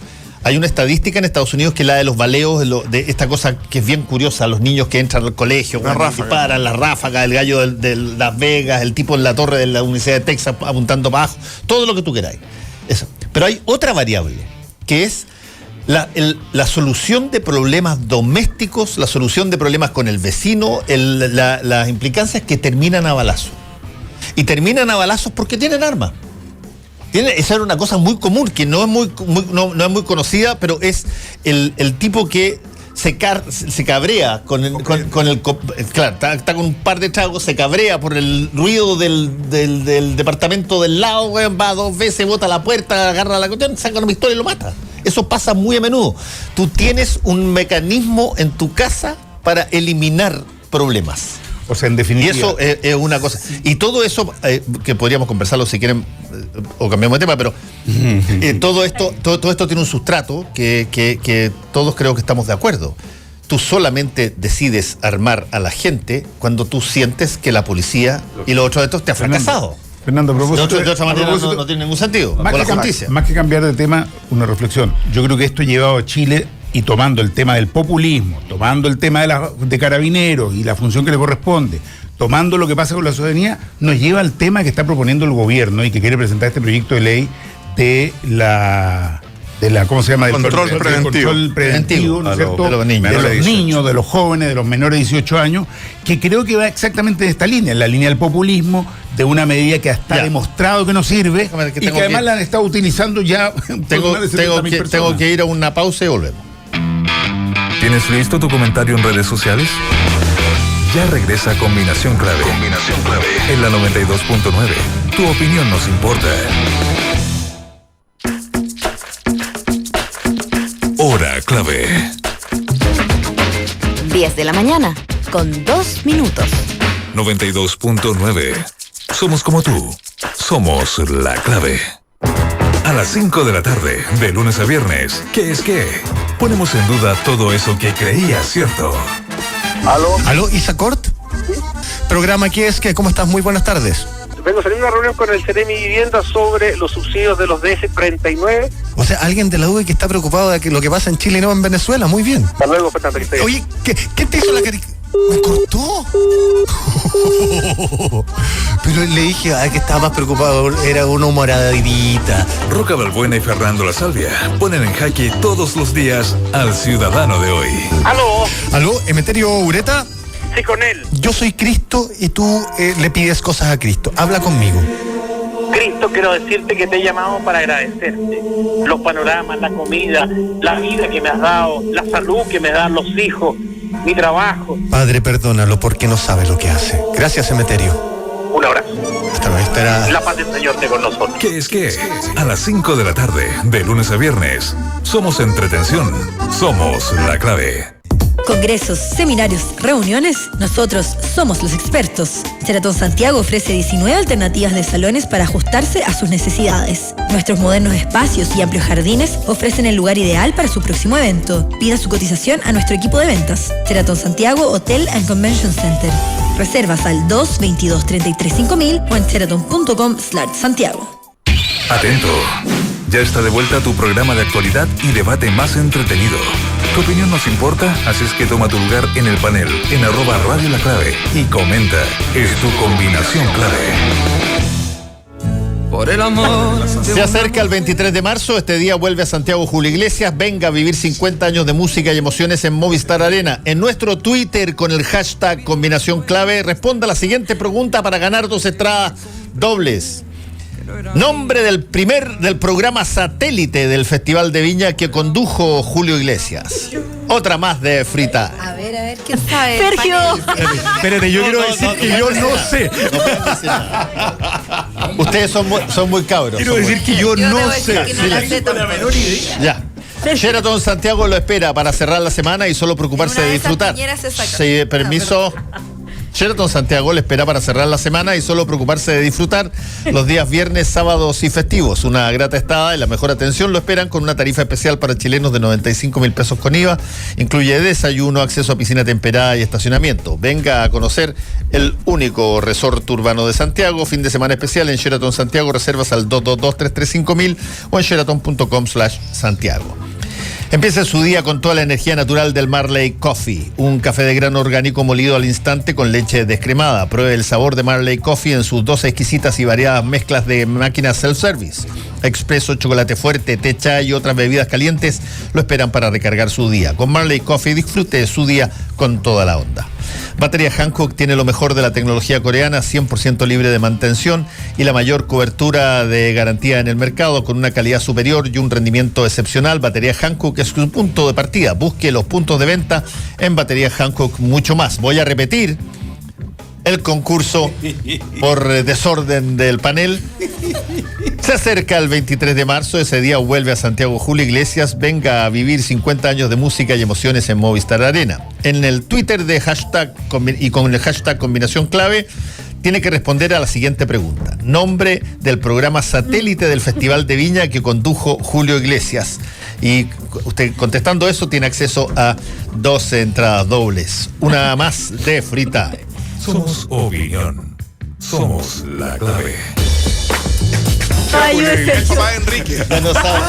Speaker 2: Hay una estadística en Estados Unidos que es la de los baleos, de esta cosa que es bien curiosa, los niños que entran al colegio, disparan, la ráfaga, el gallo de Las Vegas, el tipo en la torre de la Universidad de Texas apuntando para abajo, todo lo que tú queráis. Eso. Pero hay otra variable, que es la solución de problemas domésticos, la solución de problemas con el vecino, las implicancias que terminan a balazos. Y terminan a balazos porque tienen armas. Esa era una cosa muy común, que no es muy conocida, pero es el tipo que se cabrea claro, está con un par de tragos, se cabrea por el ruido del departamento del lado, va 2 veces, bota la puerta, agarra la cuestión, saca una pistola y lo mata. Eso pasa muy a menudo. Tú tienes un mecanismo en tu casa para eliminar problemas.
Speaker 5: O sea, en definitiva.
Speaker 2: Y eso es una cosa. Y todo eso, que podríamos conversarlo si quieren, o cambiamos de tema, pero todo esto tiene un sustrato que todos creo que estamos de acuerdo. Tú solamente decides armar a la gente cuando tú sientes que la policía y los otros de estos te ha fracasado.
Speaker 5: Fernando, a propósito,
Speaker 2: de otra manera no tiene ningún sentido.
Speaker 5: Más que cambiar de tema, una reflexión. Yo creo que esto llevado a Chile, y tomando el tema del populismo, tomando el tema de carabineros y la función que le corresponde, tomando lo que pasa con la ciudadanía, nos lleva al tema que está proponiendo el gobierno y que quiere presentar este proyecto de ley de la ¿cómo se llama?
Speaker 6: Control
Speaker 5: preventivo, ¿no es cierto? De los niños, de los jóvenes, de los menores de 18 años, que creo que va exactamente en esta línea, en la línea del populismo, de una medida que está demostrado que no sirve y que además la han estado utilizando ya.
Speaker 2: Tengo que ir a una pausa y volvemos.
Speaker 1: ¿Tienes listo tu comentario en redes sociales? Ya regresa Combinación Clave. Combinación Clave. En la 92.9. Tu opinión nos importa. Hora Clave.
Speaker 8: 10 de la mañana, con 2 minutos.
Speaker 1: 92.9. Somos como tú. Somos la clave. A las 5 de la tarde, de lunes a viernes, ¿qué es qué? Ponemos en duda todo eso que creías cierto.
Speaker 9: ¿Aló, Isacort? ¿Sí? Programa ¿Qué es qué? ¿Cómo estás? Muy buenas tardes.
Speaker 10: Vengo a salir de una reunión con el Ceremi Vivienda sobre los subsidios de los DS39.
Speaker 9: O sea, alguien de la UDI que está preocupado de que lo que pasa en Chile y no en Venezuela. Muy bien.
Speaker 10: Hasta luego, Fernando, que esté bien.
Speaker 9: Oye, ¿qué te hizo la caricatura? ¿Me cortó? Pero le dije que estaba más preocupado, era una humoradita.
Speaker 1: Roca Balbuena y Fernando La Salvia ponen en jaque todos los días al ciudadano de hoy.
Speaker 9: ¿Aló, Emeterio Ureta?
Speaker 10: Sí, con él.
Speaker 9: Yo soy Cristo y tú le pides cosas a Cristo. Habla conmigo.
Speaker 10: Cristo, quiero decirte que te he llamado para agradecerte. Los panoramas, la comida, la vida que me has dado, la salud que me dan los hijos, mi trabajo.
Speaker 9: Padre, perdónalo porque no sabe lo que hace. Gracias, Emeterio.
Speaker 10: Un abrazo.
Speaker 9: Hasta luego, estará...
Speaker 10: La paz del Señor esté con nosotros.
Speaker 1: ¿Qué es qué? A las 5 de la tarde, de lunes a viernes. Somos Entretención. Somos la clave.
Speaker 11: Congresos, seminarios, reuniones, nosotros somos los expertos. Sheraton Santiago ofrece 19 alternativas de salones para ajustarse a sus necesidades. Nuestros modernos espacios y amplios jardines ofrecen el lugar ideal para su próximo evento. Pida su cotización a nuestro equipo de ventas. Sheraton Santiago Hotel and Convention Center. Reservas al 222-335000 o en sheraton.com/Santiago.
Speaker 1: Atento. Ya está de vuelta tu programa de actualidad y debate más entretenido. Tu opinión nos importa, así es que toma tu lugar en el panel, en @Radio La Clave y comenta. Es tu combinación clave.
Speaker 12: Por el amor.
Speaker 2: Se acerca el 23 de marzo, este día vuelve a Santiago Julio Iglesias. Venga a vivir 50 años de música y emociones en Movistar Arena. En nuestro Twitter con el hashtag Combinación Clave, responda la siguiente pregunta para ganar 2 entradas dobles. Nombre del programa satélite del Festival de Viña que condujo Julio Iglesias. Otra más de Frita.
Speaker 7: A ver, ¿quién sabe?
Speaker 11: Sergio.
Speaker 2: Espérate, yo quiero decir que yo no sé. Ustedes son muy cabros.
Speaker 5: Quiero decir que yo no sé.
Speaker 7: Que no la sé tampoco.
Speaker 2: Ya. Sheraton Santiago lo espera para cerrar la semana y solo preocuparse de disfrutar. Sí, permiso. Sheraton Santiago le espera para cerrar la semana y solo preocuparse de disfrutar los días viernes, sábados y festivos. Una grata estada y la mejor atención lo esperan con una tarifa especial para chilenos de 95.000 pesos con IVA. Incluye desayuno, acceso a piscina temperada y estacionamiento. Venga a conocer el único resort urbano de Santiago. Fin de semana especial en Sheraton Santiago. Reservas al 222-335.000 o en sheraton.com/Santiago. Empieza su día con toda la energía natural del Marley Coffee, un café de grano orgánico molido al instante con leche descremada. Pruebe el sabor de Marley Coffee en sus 2 exquisitas y variadas mezclas de máquinas self-service. Expreso, chocolate fuerte, té, chai y otras bebidas calientes lo esperan para recargar su día. Con Marley Coffee disfrute de su día con toda la onda. Batería Hankook tiene lo mejor de la tecnología coreana, 100% libre de mantención y la mayor cobertura de garantía en el mercado, con una calidad superior y un rendimiento excepcional. Batería Hankook es su punto de partida. Busque los puntos de venta en Batería Hankook mucho más. Voy a repetir el concurso por desorden del panel. Se acerca el 23 de marzo, ese día vuelve a Santiago Julio Iglesias. Venga a vivir 50 años de música y emociones en Movistar Arena. En el Twitter de hashtag y con el hashtag Combinación Clave, tiene que responder a la siguiente pregunta. Nombre del programa satélite del Festival de Viña que condujo Julio Iglesias. Y usted contestando eso tiene acceso a 2 entradas dobles. Una más de Frita.
Speaker 1: Somos opinión. Somos la clave.
Speaker 11: Ay,
Speaker 6: el papá de Enrique.
Speaker 2: Ya no sabe.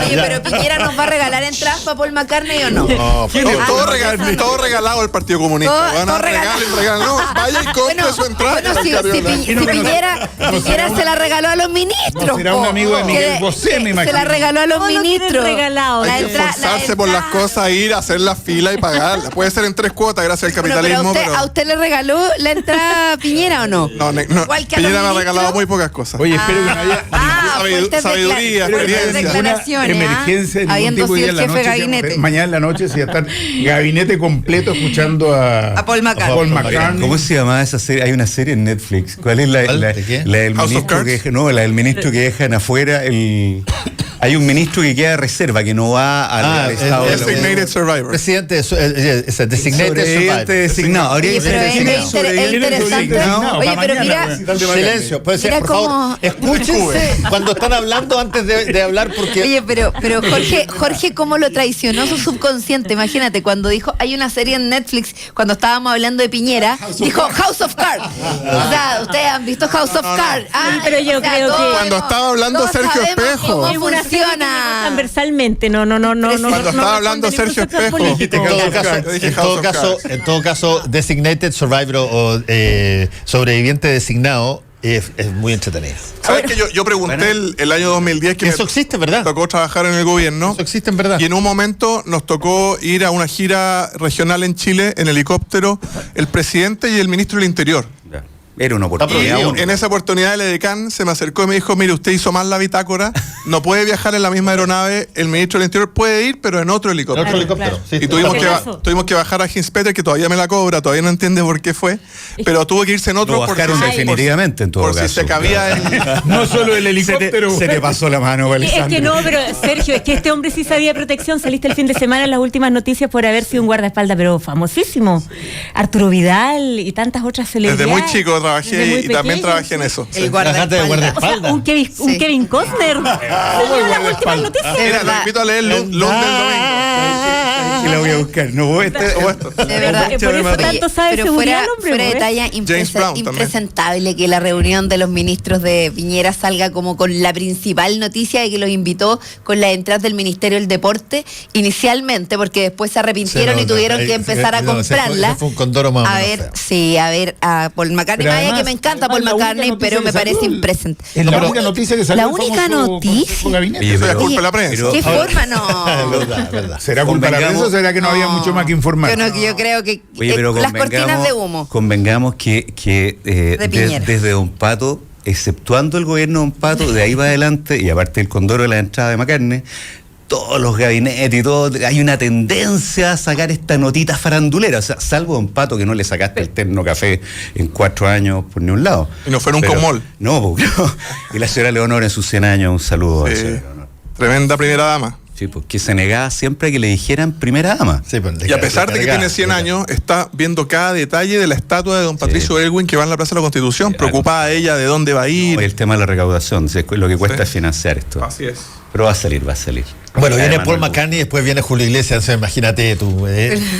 Speaker 7: Oye, pero Piñera nos va a regalar entradas para Paul McCartney o no.
Speaker 6: Todo regalado el Partido Comunista. Van a regalar. No, vaya y compre su entrada.
Speaker 7: Bueno, si Piñera se la regaló a los ministros.
Speaker 5: Será un amigo de Miguel Bosé, me imagino.
Speaker 7: Se la regaló a los ministros.
Speaker 6: Hay que esforzarse por las cosas, ir a hacer la fila y pagarla. Puede ser en 3 cuotas gracias al capitalismo.
Speaker 7: Pero ¿a usted le regaló la entrada a Piñera o no?
Speaker 6: No. Piñera me ha regalado muy pocas cosas.
Speaker 5: Oye, espero que no haya
Speaker 6: sabiduría,
Speaker 5: experiencia. Emergencia en
Speaker 7: habiendo
Speaker 5: tipo
Speaker 7: sido el
Speaker 5: de
Speaker 7: jefe de gabinete.
Speaker 5: Mañana en la noche se está gabinete completo escuchando a
Speaker 7: Paul McCartney.
Speaker 4: ¿Cómo se llama esa serie? Hay una serie en Netflix. ¿Cuál es la del ministro la del ministro que dejan afuera hay un ministro que queda de reserva, que no va al estado de
Speaker 6: Designated Survivor.
Speaker 2: Presidente, Designated Survivor.
Speaker 4: Designado. Habría que ser
Speaker 7: interesante. Oye, pero mira,
Speaker 2: silencio, puede ser, por favor, escúchense cuando están hablando antes de hablar, porque...
Speaker 7: Oye, pero Jorge, ¿cómo lo traicionó su subconsciente? Imagínate, cuando dijo, hay una serie en Netflix, cuando estábamos hablando de Piñera, dijo House of Cards. O sea, ustedes han visto House of Cards.
Speaker 3: Pero yo creo que...
Speaker 6: Cuando estaba hablando Sergio Espejo.
Speaker 3: Transversalmente, no.
Speaker 6: Cuando estaba hablando Sergio Espejo.
Speaker 2: En todo caso, Designated Survivor o sobreviviente designado es muy entretenido.
Speaker 6: ¿Sabes que yo pregunté el año 2010 que
Speaker 2: eso existe, ¿verdad?
Speaker 6: Me tocó trabajar en el gobierno.
Speaker 2: Eso existe, en verdad.
Speaker 6: Y en un momento nos tocó ir a una gira regional en Chile en helicóptero, el presidente y el ministro del Interior.
Speaker 4: Era una oportunidad.
Speaker 6: Y en esa oportunidad el edecán se me acercó y me dijo, mire, usted hizo mal la bitácora, no puede viajar en la misma aeronave, el ministro del Interior puede ir, pero en otro helicóptero.
Speaker 2: Claro. Sí,
Speaker 6: y tuvimos que bajar a Hinspeter, que todavía me la cobra, todavía no entiende por qué fue, pero tuvo que irse en otro.
Speaker 4: Lo bajaron definitivamente en todo
Speaker 6: por
Speaker 4: caso.
Speaker 6: Si se cabía
Speaker 5: no solo el helicóptero.
Speaker 4: Se te pasó la mano, Alessandro.
Speaker 3: Es que no, pero Sergio, es que este hombre sí sabía protección. Saliste el fin de semana en las últimas noticias por haber sido un guardaespaldas, pero famosísimo. Arturo Vidal y tantas otras celebridades.
Speaker 6: Desde muy chico trabajé y también trabajé en eso.
Speaker 7: El guardaespaldas.
Speaker 3: O sea, un Kevin Costner. Las últimas noticias.
Speaker 6: Mira, lo invito a leer Luz del domingo.
Speaker 4: Y la voy a buscar. No,
Speaker 7: de verdad.
Speaker 3: Por eso tanto sabe
Speaker 7: pero
Speaker 3: seguridad el hombre.
Speaker 7: Fuera de talla, impresentable que la reunión de los ministros de Piñera salga como con la principal noticia de que los invitó con las entradas del Ministerio del Deporte inicialmente, porque después se arrepintieron y tuvieron que empezar a comprarla.
Speaker 2: Fue un condoro más
Speaker 7: a ver, a Paul McCartney. Vaya que me encanta Paul McCartney, pero me parece impresentable.
Speaker 5: Es la única noticia que salió.
Speaker 7: La única noticia.
Speaker 6: Eso es culpa de la prensa.
Speaker 7: ¿Qué forma? No.
Speaker 2: verdad.
Speaker 5: ¿Será culpa de la prensa o será que no había mucho más que informar?
Speaker 7: Yo creo que las cortinas de humo.
Speaker 4: Convengamos que desde Don Pato, exceptuando el gobierno de Don Pato, de ahí va adelante, y aparte del condoro de la entrada de McCartney, todos los gabinetes y todo, hay una tendencia a sacar esta notita farandulera. O sea, salvo Don Pato, que no le sacaste el terno café en 4 años por ni un lado.
Speaker 6: Y no fueron un comol.
Speaker 4: No, y la señora Leonor en sus 100 años, un saludo a la señora Leonor.
Speaker 6: Tremenda primera dama.
Speaker 4: Sí, porque se negaba siempre a que le dijeran primera dama.
Speaker 2: Sí, pues,
Speaker 6: y a pesar de que tiene 100 años, está viendo cada detalle de la estatua de don Patricio Elwin que va en la Plaza de la Constitución, preocupada ella de dónde va a ir.
Speaker 4: No, el tema de la recaudación, lo que cuesta es financiar esto.
Speaker 6: Así es.
Speaker 4: Pero va a salir.
Speaker 2: Bueno, viene Paul McCartney y después viene Julio Iglesias, imagínate tú,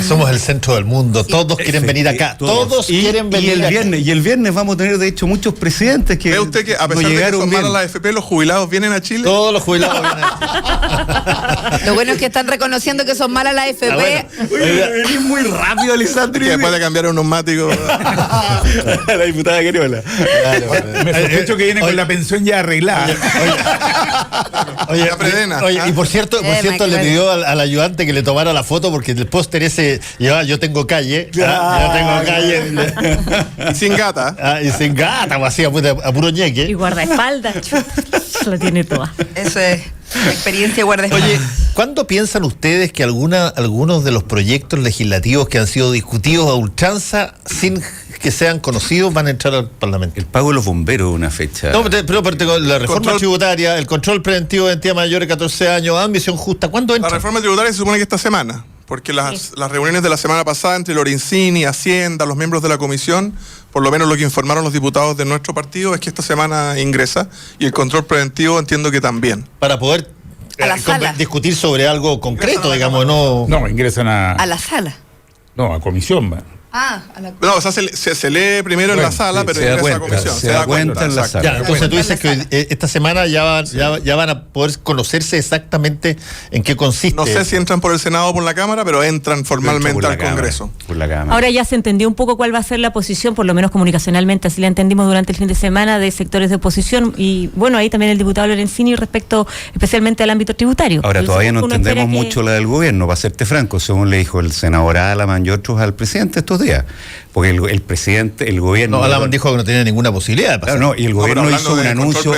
Speaker 2: somos el centro del mundo, todos quieren venir acá, todos quieren venir acá.
Speaker 4: Y el viernes vamos a tener, de hecho, muchos presidentes que
Speaker 6: ¿Ve usted que a pesar de que son malas las AFP, los jubilados vienen a Chile?
Speaker 2: Todos los jubilados vienen a Chile.
Speaker 7: Lo bueno es que están reconociendo que son malas las AFP.
Speaker 4: Venís muy rápido, Alessandro.
Speaker 6: Que después de cambiar un neumático.
Speaker 4: La diputada Queriola.
Speaker 5: Me sospecho que viene con la pensión ya arreglada.
Speaker 2: Oye, y por cierto, le pidió al ayudante que le tomara la foto porque el póster ese lleva yo tengo calle. Yo tengo calle.
Speaker 6: Y sin gata.
Speaker 2: Y sin gata, así a puro ñeque.
Speaker 3: Y guardaespaldas, lo tiene toda.
Speaker 7: Eso es experiencia guardaespaldas.
Speaker 2: Oye, ¿cuándo piensan ustedes que algunos de los proyectos legislativos que han sido discutidos a ultranza sin que sean conocidos van a entrar al Parlamento?
Speaker 4: El pago de los bomberos, una fecha.
Speaker 2: No, pero la reforma tributaria, el control preventivo de entidades mayores de 14 años, ambición justa, ¿cuándo entra?
Speaker 6: La reforma tributaria se supone que esta semana, porque las reuniones de la semana pasada entre Lorenzini, Hacienda, los miembros de la comisión, por lo menos lo que informaron los diputados de nuestro partido es que esta semana ingresa, y el control preventivo entiendo que también.
Speaker 2: Para poder discutir sobre algo concreto, digamos, no...
Speaker 5: No, ingresan
Speaker 7: a la sala.
Speaker 5: No, a comisión,
Speaker 6: No, o sea, se lee primero en la sala, pero ingresa a la comisión.
Speaker 4: Se da cuenta en la sala.
Speaker 2: Ya, entonces tú dices que esta semana ya van a poder conocerse exactamente en qué consiste.
Speaker 6: No sé si entran por el Senado o por la Cámara, pero entran formalmente al Congreso.
Speaker 4: Por la Cámara.
Speaker 3: Ahora ya se entendió un poco cuál va a ser la posición, por lo menos comunicacionalmente, así la entendimos durante el fin de semana, de sectores de oposición. Y bueno, ahí también el diputado Lorenzini respecto especialmente al ámbito tributario.
Speaker 4: Ahora todavía no entendemos mucho la del gobierno, para serte franco, según le dijo el senador Alaman y otros al presidente estos estos días. Porque el presidente, el gobierno...
Speaker 2: No, Alamán dijo que no tenía ninguna posibilidad de pasar.
Speaker 4: Claro, no, y el gobierno hizo un anuncio...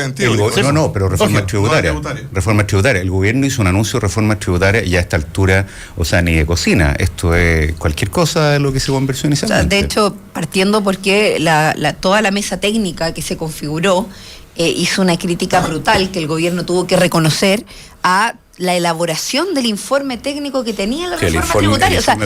Speaker 4: pero reforma tributaria. Reforma tributaria. El gobierno hizo un anuncio de reforma tributaria y a esta altura, o sea, ni de cocina. Esto es cualquier cosa de lo que se conversó inicialmente.
Speaker 7: O sea, de hecho, partiendo porque toda la mesa técnica que se configuró hizo una crítica brutal que el gobierno tuvo que reconocer a la elaboración del informe técnico que tenía la reforma tributaria. O sea,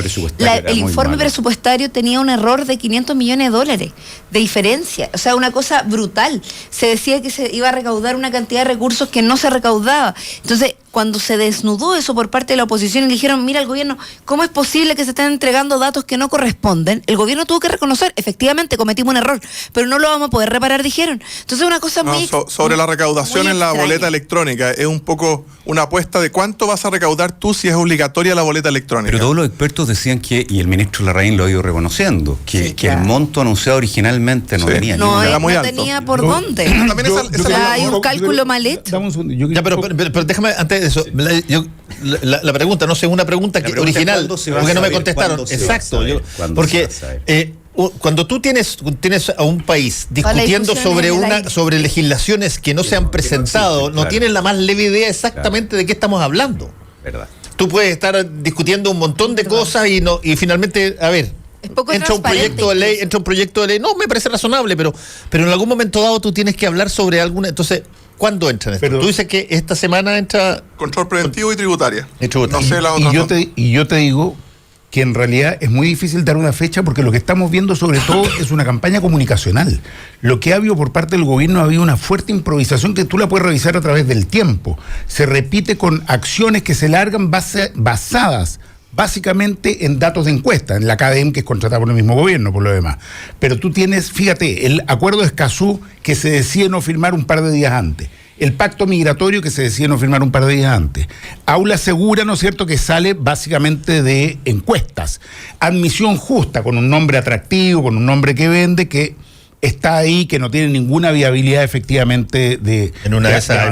Speaker 7: el informe presupuestario tenía un error de $500 millones de diferencia. O sea, una cosa brutal. Se decía que se iba a recaudar una cantidad de recursos que no se recaudaba. Entonces, cuando se desnudó eso por parte de la oposición y le dijeron, mira, el gobierno, ¿cómo es posible que se estén entregando datos que no corresponden? El gobierno tuvo que reconocer, efectivamente, cometimos un error, pero no lo vamos a poder reparar, dijeron. Entonces, una cosa muy...
Speaker 6: Sobre la recaudación en la boleta electrónica, es un poco una apuesta de cuánto vas a recaudar tú si es obligatoria la boleta electrónica.
Speaker 4: Pero todos los expertos decían que, y el ministro Larraín lo ha ido reconociendo, que el monto anunciado originalmente no tenía.
Speaker 7: No tenía por dónde. Hay un cálculo mal hecho.
Speaker 2: Pero déjame, antes de eso, la pregunta, no sé, una pregunta original, porque no me contestaron. Exacto, porque... cuando tú tienes a un país discutiendo sobre legislaciones que no se han presentado, no tienes la más leve idea exactamente de qué estamos hablando.
Speaker 4: ¿Verdad?
Speaker 2: Tú puedes estar discutiendo un montón de cosas y finalmente, a ver, entra un proyecto de ley, no, me parece razonable, pero en algún momento dado tú tienes que hablar sobre alguna, entonces, ¿cuándo entra en esto? Tú dices que esta semana entra...
Speaker 6: Control preventivo y tributaria.
Speaker 5: No sé la otra. Y yo te digo que en realidad es muy difícil dar una fecha porque lo que estamos viendo sobre todo es una campaña comunicacional. Lo que ha habido por parte del gobierno ha habido una fuerte improvisación que tú la puedes revisar a través del tiempo. Se repite con acciones que se largan basadas básicamente en datos de encuesta, en la CADEM, que es contratada por el mismo gobierno, por lo demás. Pero tú tienes, fíjate, el acuerdo de Escazú que se decide no firmar un par de días antes. El pacto migratorio que se decide no firmar un par de días antes. Aula segura, ¿no es cierto?, que sale básicamente de encuestas. Admisión justa, con un nombre atractivo, con un nombre que vende, que está ahí, que no tiene ninguna viabilidad efectivamente de...
Speaker 2: En una de esas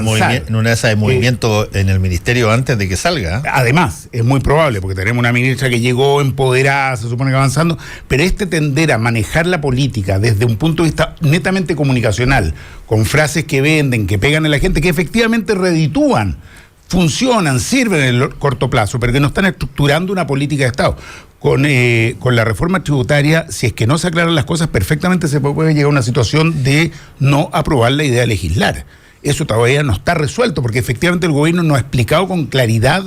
Speaker 2: de movimiento en el ministerio antes de que salga.
Speaker 5: Además, es muy probable, porque tenemos una ministra que llegó empoderada, se supone que avanzando, pero tender a manejar la política desde un punto de vista netamente comunicacional, con frases que venden, que pegan a la gente, que efectivamente reditúan, funcionan, sirven en el corto plazo, pero que no están estructurando una política de Estado. Con la reforma tributaria, si es que no se aclaran las cosas, perfectamente se puede llegar a una situación de no aprobar la idea de legislar. Eso todavía no está resuelto, porque efectivamente el gobierno no ha explicado con claridad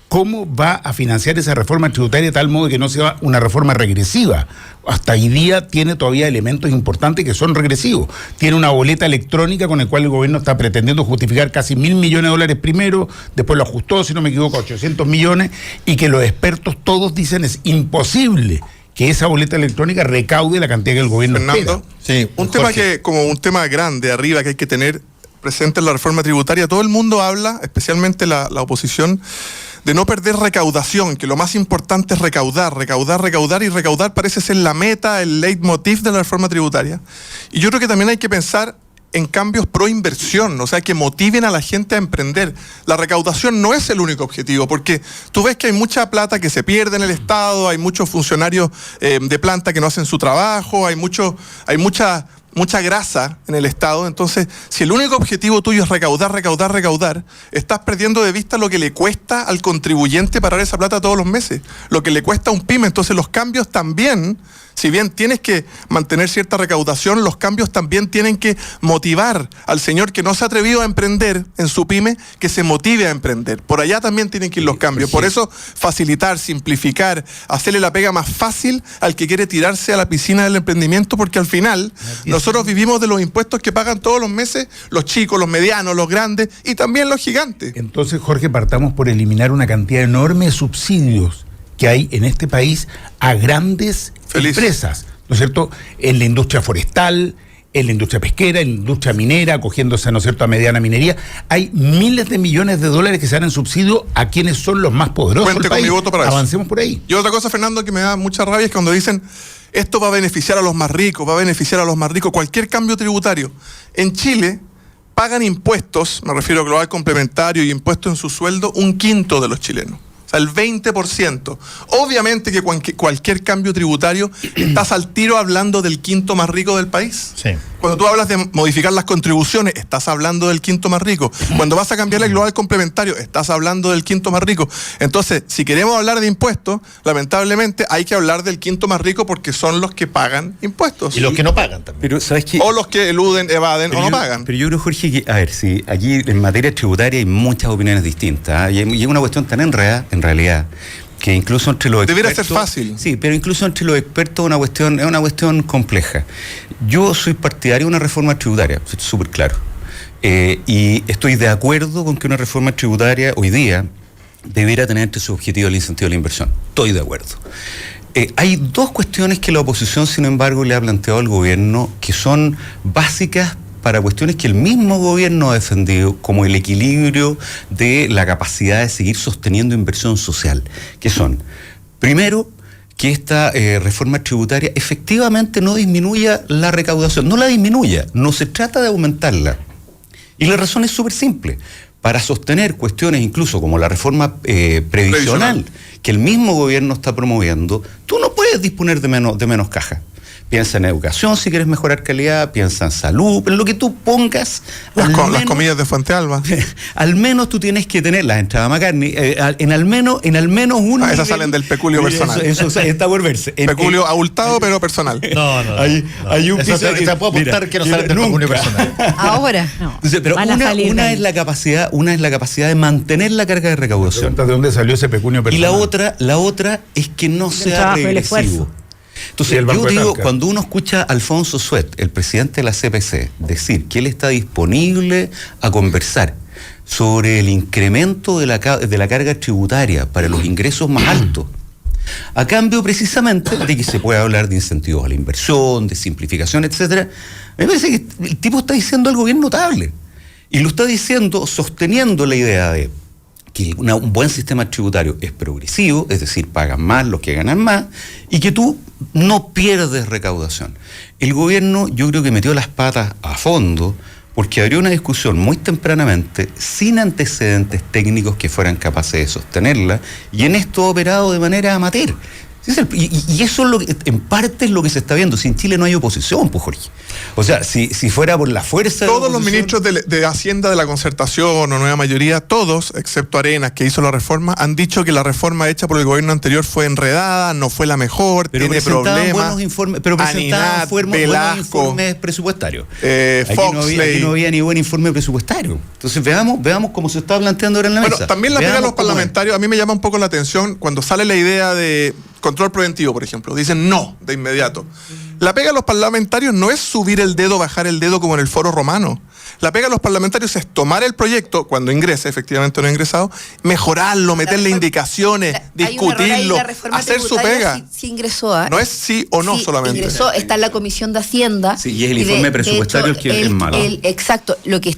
Speaker 5: cómo va a financiar esa reforma tributaria de tal modo que no sea una reforma regresiva. Hasta hoy día tiene todavía elementos importantes que son regresivos. Tiene una boleta electrónica con la cual el gobierno está pretendiendo justificar casi $1.000 millones primero, después lo ajustó, si no me equivoco, a 800 millones, y que los expertos todos dicen es imposible que esa boleta electrónica recaude la cantidad que el gobierno espera.
Speaker 6: Sí, un tema que, como un tema grande arriba que hay que tener presente en la reforma tributaria, todo el mundo habla, especialmente la oposición, de no perder recaudación, que lo más importante es recaudar, y recaudar parece ser la meta, el leitmotiv de la reforma tributaria. Y yo creo que también hay que pensar en cambios pro inversión, o sea, que motiven a la gente a emprender. La recaudación no es el único objetivo, porque tú ves que hay mucha plata que se pierde en el Estado, hay muchos funcionarios de planta que no hacen su trabajo, hay mucha grasa en el Estado. Entonces, si el único objetivo tuyo es recaudar, estás perdiendo de vista lo que le cuesta al contribuyente pagar esa plata todos los meses, lo que le cuesta a un pyme. Entonces, los cambios también, si bien tienes que mantener cierta recaudación, los cambios también tienen que motivar al señor que no se ha atrevido a emprender en su pyme, que se motive a emprender. Por allá también tienen que ir los cambios. Por eso, facilitar, simplificar, hacerle la pega más fácil al que quiere tirarse a la piscina del emprendimiento, porque al final nosotros vivimos de los impuestos que pagan todos los meses los chicos, los medianos, los grandes y también los gigantes.
Speaker 5: Entonces, Jorge, partamos por eliminar una cantidad enorme de subsidios que hay en este país a grandes empresas, ¿no es cierto? En la industria forestal, en la industria pesquera, en la industria minera, acogiéndose, ¿no es cierto?, a mediana minería. Hay miles de millones de dólares que se dan en subsidio a quienes son los más poderosos.
Speaker 6: Cuente con mi voto para
Speaker 5: Avancemos por ahí.
Speaker 6: Y otra cosa, Fernando, que me da mucha rabia es cuando dicen esto va a beneficiar a los más ricos, cualquier cambio tributario. En Chile pagan impuestos, me refiero a global complementario y impuestos en su sueldo, 1/5 de los chilenos. O sea, el 20%. Obviamente que cualquier cambio tributario, estás al tiro hablando del quinto más rico del país.
Speaker 2: Sí.
Speaker 6: Cuando tú hablas de modificar las contribuciones, estás hablando del quinto más rico. Cuando vas a cambiar el global complementario, estás hablando del quinto más rico. Entonces, si queremos hablar de impuestos, lamentablemente hay que hablar del quinto más rico porque son los que pagan impuestos.
Speaker 2: Y los que no pagan también.
Speaker 4: Pero, ¿sabes qué?
Speaker 6: O los que eluden, evaden o no pagan.
Speaker 4: Pero yo creo, Jorge, que, a ver, si aquí en materia tributaria hay muchas opiniones distintas, ¿eh? Y es una cuestión tan enredada, en realidad, que incluso entre los expertos...
Speaker 6: Debería ser fácil.
Speaker 4: Sí, pero incluso entre los expertos es una cuestión compleja. Yo soy partidario de una reforma tributaria, súper claro. Y estoy de acuerdo con que una reforma tributaria hoy día debiera tener entre sus objetivos el incentivo a la inversión. Estoy de acuerdo. Hay dos cuestiones que la oposición, sin embargo, le ha planteado al gobierno que son básicas para cuestiones que el mismo gobierno ha defendido, como el equilibrio de la capacidad de seguir sosteniendo inversión social, que son, primero, que esta reforma tributaria efectivamente no disminuya la recaudación, no la disminuya, no se trata de aumentarla. Y la razón es súper simple. Para sostener cuestiones incluso como la reforma previsional que el mismo gobierno está promoviendo, tú no puedes disponer de menos caja. Piensa en educación si quieres mejorar calidad, piensa en salud, en lo que tú pongas.
Speaker 6: Las comidas de Fuente Alba.
Speaker 4: Al menos tú tienes que tener las entradas McCartney, en al menos un
Speaker 6: esas salen del peculio personal.
Speaker 4: Eso está por verse.
Speaker 6: Peculio abultado, pero personal.
Speaker 2: No.
Speaker 4: Hay un piso
Speaker 2: te puedo apuntar que no salen del peculio personal.
Speaker 7: Ahora.
Speaker 4: Entonces, pero una es la capacidad de mantener la carga de recaudación.
Speaker 5: ¿De dónde salió ese pecunio personal?
Speaker 4: Y la otra es que no sea regresivo. Entonces, yo digo, cuando uno escucha a Alfonso Suet, el presidente de la CPC, decir que él está disponible a conversar sobre el incremento de la carga tributaria para los ingresos más altos, a cambio precisamente de que se pueda hablar de incentivos a la inversión, de simplificación, etcétera, me parece que el tipo está diciendo algo bien notable. Y lo está diciendo sosteniendo la idea de que un buen sistema tributario es progresivo, es decir, pagan más los que ganan más, y que tú no pierdes recaudación. El gobierno, yo creo que metió las patas a fondo, porque abrió una discusión muy tempranamente, sin antecedentes técnicos que fueran capaces de sostenerla, y en esto ha operado de manera amateur. Y eso es lo que, en parte es lo que se está viendo. Si en Chile no hay oposición, pues, Jorge. O sea, si fuera por la fuerza...
Speaker 6: Todos los ministros de Hacienda de la Concertación o nueva mayoría, todos, excepto Arenas, que hizo la reforma, han dicho que la reforma hecha por el gobierno anterior fue enredada, no fue la mejor, pero tiene problemas.
Speaker 4: Pero presentaban buenos informes presupuestarios. Aquí no había ni buen informe presupuestario. Entonces veamos cómo se está planteando ahora en la mesa.
Speaker 6: Bueno, también la pega a los parlamentarios, a mí me llama un poco la atención cuando sale la idea de control preventivo, por ejemplo. Dicen no, de inmediato. La pega a los parlamentarios no es subir el dedo, bajar el dedo como en el foro romano. La pega a los parlamentarios es tomar el proyecto, cuando ingrese, efectivamente no ha ingresado, mejorarlo, meterle indicaciones, discutirlo, hacer su pega.
Speaker 7: Sí ingresó,
Speaker 6: no es sí o no solamente.
Speaker 7: Ingresó, está en la Comisión de Hacienda.
Speaker 4: Sí, y es el informe presupuestario el que es malo.
Speaker 7: Exacto, lo que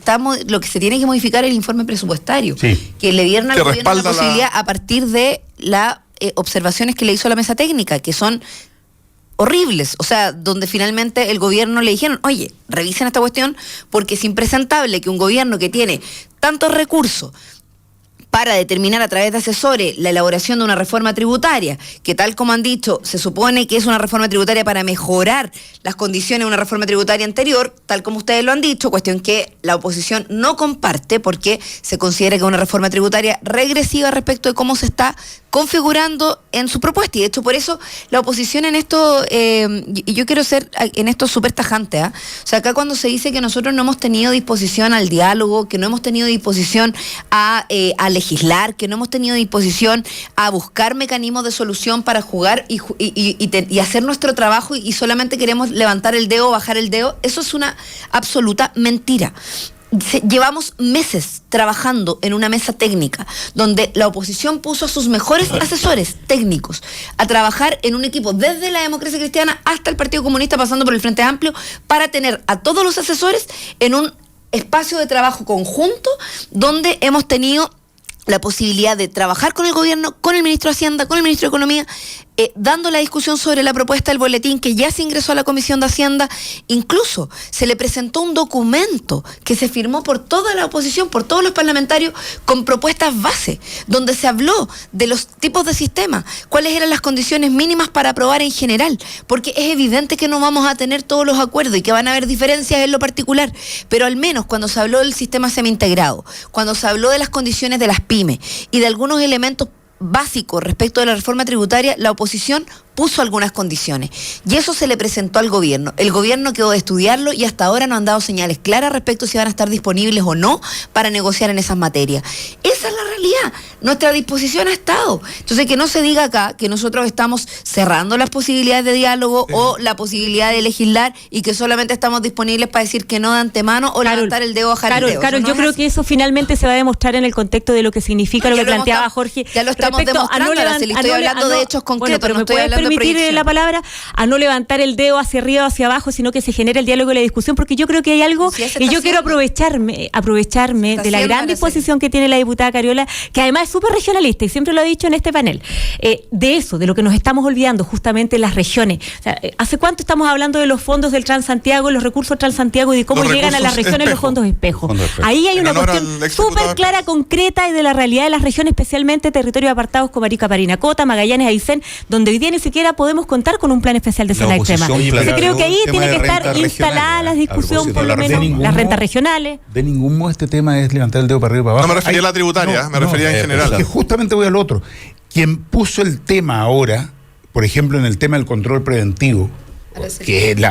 Speaker 7: se tiene que modificar es el informe presupuestario.
Speaker 4: Sí.
Speaker 7: Que le dieron al gobierno la posibilidad a partir de la observaciones que le hizo la mesa técnica, que son horribles, o sea, donde finalmente el gobierno le dijeron, oye, revisen esta cuestión porque es impresentable que un gobierno que tiene tantos recursos para determinar a través de asesores la elaboración de una reforma tributaria, que tal como han dicho, se supone que es una reforma tributaria para mejorar las condiciones de una reforma tributaria anterior, tal como ustedes lo han dicho, cuestión que la oposición no comparte porque se considera que es una reforma tributaria regresiva respecto de cómo se está configurando en su propuesta. Y de hecho, por eso la oposición en esto, y yo quiero ser en esto súper tajante, o sea, acá cuando se dice que nosotros no hemos tenido disposición al diálogo, que no hemos tenido disposición a legislar, que no hemos tenido disposición a buscar mecanismos de solución para jugar y hacer nuestro trabajo y solamente queremos levantar el dedo o bajar el dedo, eso es una absoluta mentira. Llevamos meses trabajando en una mesa técnica donde la oposición puso a sus mejores asesores técnicos a trabajar en un equipo desde la Democracia Cristiana hasta el Partido Comunista, pasando por el Frente Amplio, para tener a todos los asesores en un espacio de trabajo conjunto donde hemos tenido la posibilidad de trabajar con el gobierno, con el ministro de Hacienda, con el ministro de Economía, dando la discusión sobre la propuesta del boletín que ya se ingresó a la Comisión de Hacienda. Incluso se le presentó un documento que se firmó por toda la oposición, por todos los parlamentarios, con propuestas base, donde se habló de los tipos de sistemas, cuáles eran las condiciones mínimas para aprobar en general, porque es evidente que no vamos a tener todos los acuerdos y que van a haber diferencias en lo particular, pero al menos cuando se habló del sistema semi-integrado, cuando se habló de las condiciones de las pymes y de algunos elementos básico respecto de la reforma tributaria, la oposición puso algunas condiciones y eso se le presentó al gobierno. El gobierno quedó de estudiarlo y hasta ahora no han dado señales claras respecto si van a estar disponibles o no para negociar en esas materias. Esa es la realidad. Nuestra disposición ha estado. Entonces, que no se diga acá que nosotros estamos cerrando las posibilidades de diálogo o la posibilidad de legislar y que solamente estamos disponibles para decir que no de antemano o levantar el dedo o bajar el dedo.
Speaker 3: Carol, yo creo que eso finalmente se va a demostrar en el contexto de lo que significa lo que planteaba Jorge.
Speaker 7: Ya lo estamos demostrando, estoy hablando de hechos concretos,
Speaker 3: pero
Speaker 7: no estoy hablando
Speaker 3: permitir la palabra a no levantar el dedo hacia arriba o hacia abajo, sino que se genere el diálogo y la discusión, porque yo creo que hay algo y yo quiero aprovecharme de la gran disposición que tiene la diputada Cariola, que además es súper regionalista y siempre lo ha dicho en este panel, de eso, de lo que nos estamos olvidando justamente en las regiones. O sea, ¿hace cuánto estamos hablando de los fondos del Transantiago, los recursos Transantiago y de cómo llegan a las regiones los fondos espejo? Ahí hay una cuestión súper clara, concreta y de la realidad de las regiones, especialmente territorios apartados como Arica, Parinacota, Magallanes, Aysén, donde hoy día ni siquiera podemos contar con un plan especial de zona extrema. Entonces creo que ahí tiene que estar instalada la discusión, por lo menos, las rentas regionales.
Speaker 5: De ningún modo este tema es levantar el dedo para arriba y para abajo.
Speaker 6: No me refería a la tributaria, me refería en general.
Speaker 5: Es que justamente voy al otro. Quien puso el tema ahora, por ejemplo, en el tema del control preventivo, que es el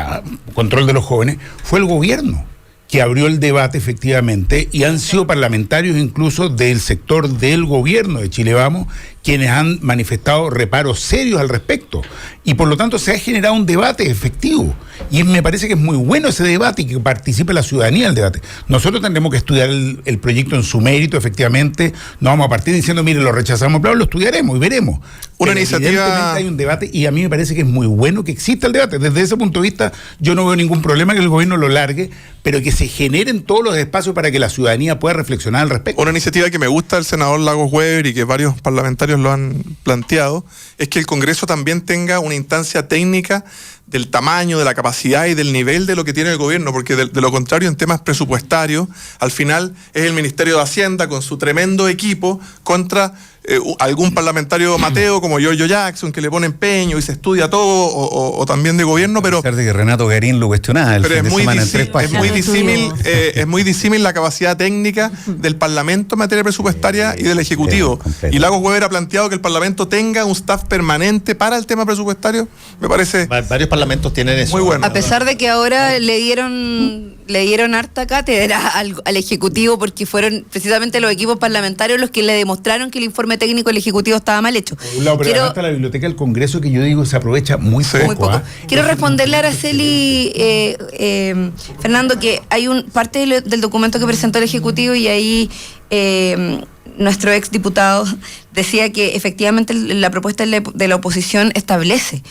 Speaker 5: control de los jóvenes, fue el gobierno que abrió el debate efectivamente, y han sido parlamentarios incluso del sector del gobierno de Chile Vamos quienes han manifestado reparos serios al respecto, y por lo tanto se ha generado un debate efectivo, y me parece que es muy bueno ese debate y que participe la ciudadanía en el debate. Nosotros tendremos que estudiar el proyecto en su mérito, efectivamente, no vamos a partir diciendo, mire, lo rechazamos, pero lo estudiaremos y veremos.
Speaker 6: Una iniciativa...
Speaker 5: Evidentemente hay un debate, y a mí me parece que es muy bueno que exista el debate. Desde ese punto de vista yo no veo ningún problema que el gobierno lo largue, pero que se generen todos los espacios para que la ciudadanía pueda reflexionar al respecto.
Speaker 6: Una iniciativa que me gusta del senador Lagos Weber y que varios parlamentarios lo han planteado, es que el Congreso también tenga una instancia técnica del tamaño, de la capacidad y del nivel de lo que tiene el gobierno, porque de lo contrario, en temas presupuestarios, al final es el Ministerio de Hacienda con su tremendo equipo contra algún parlamentario Mateo como Giorgio Jackson, que le pone empeño y se estudia todo, o también de gobierno, pero...
Speaker 4: A pesar de que Renato Garín lo cuestionaba
Speaker 6: pero es muy disímil la capacidad técnica del Parlamento en materia presupuestaria y del Ejecutivo. Y Lagos Weber ha planteado que el Parlamento tenga un staff permanente para el tema presupuestario. Me parece...
Speaker 2: Varios parlamentos tienen eso.
Speaker 6: Muy bueno.
Speaker 7: A pesar de que ahora le dieron harta cátedra al Ejecutivo, porque fueron precisamente los equipos parlamentarios los que le demostraron que el informe técnico del Ejecutivo estaba mal hecho.
Speaker 5: Por un lado, pero además está la biblioteca del Congreso, que yo digo se aprovecha muy poco.
Speaker 7: Quiero responderle a Araceli, Fernando, que hay parte del documento que presentó el Ejecutivo y ahí nuestro ex diputado decía que efectivamente la propuesta de la oposición establece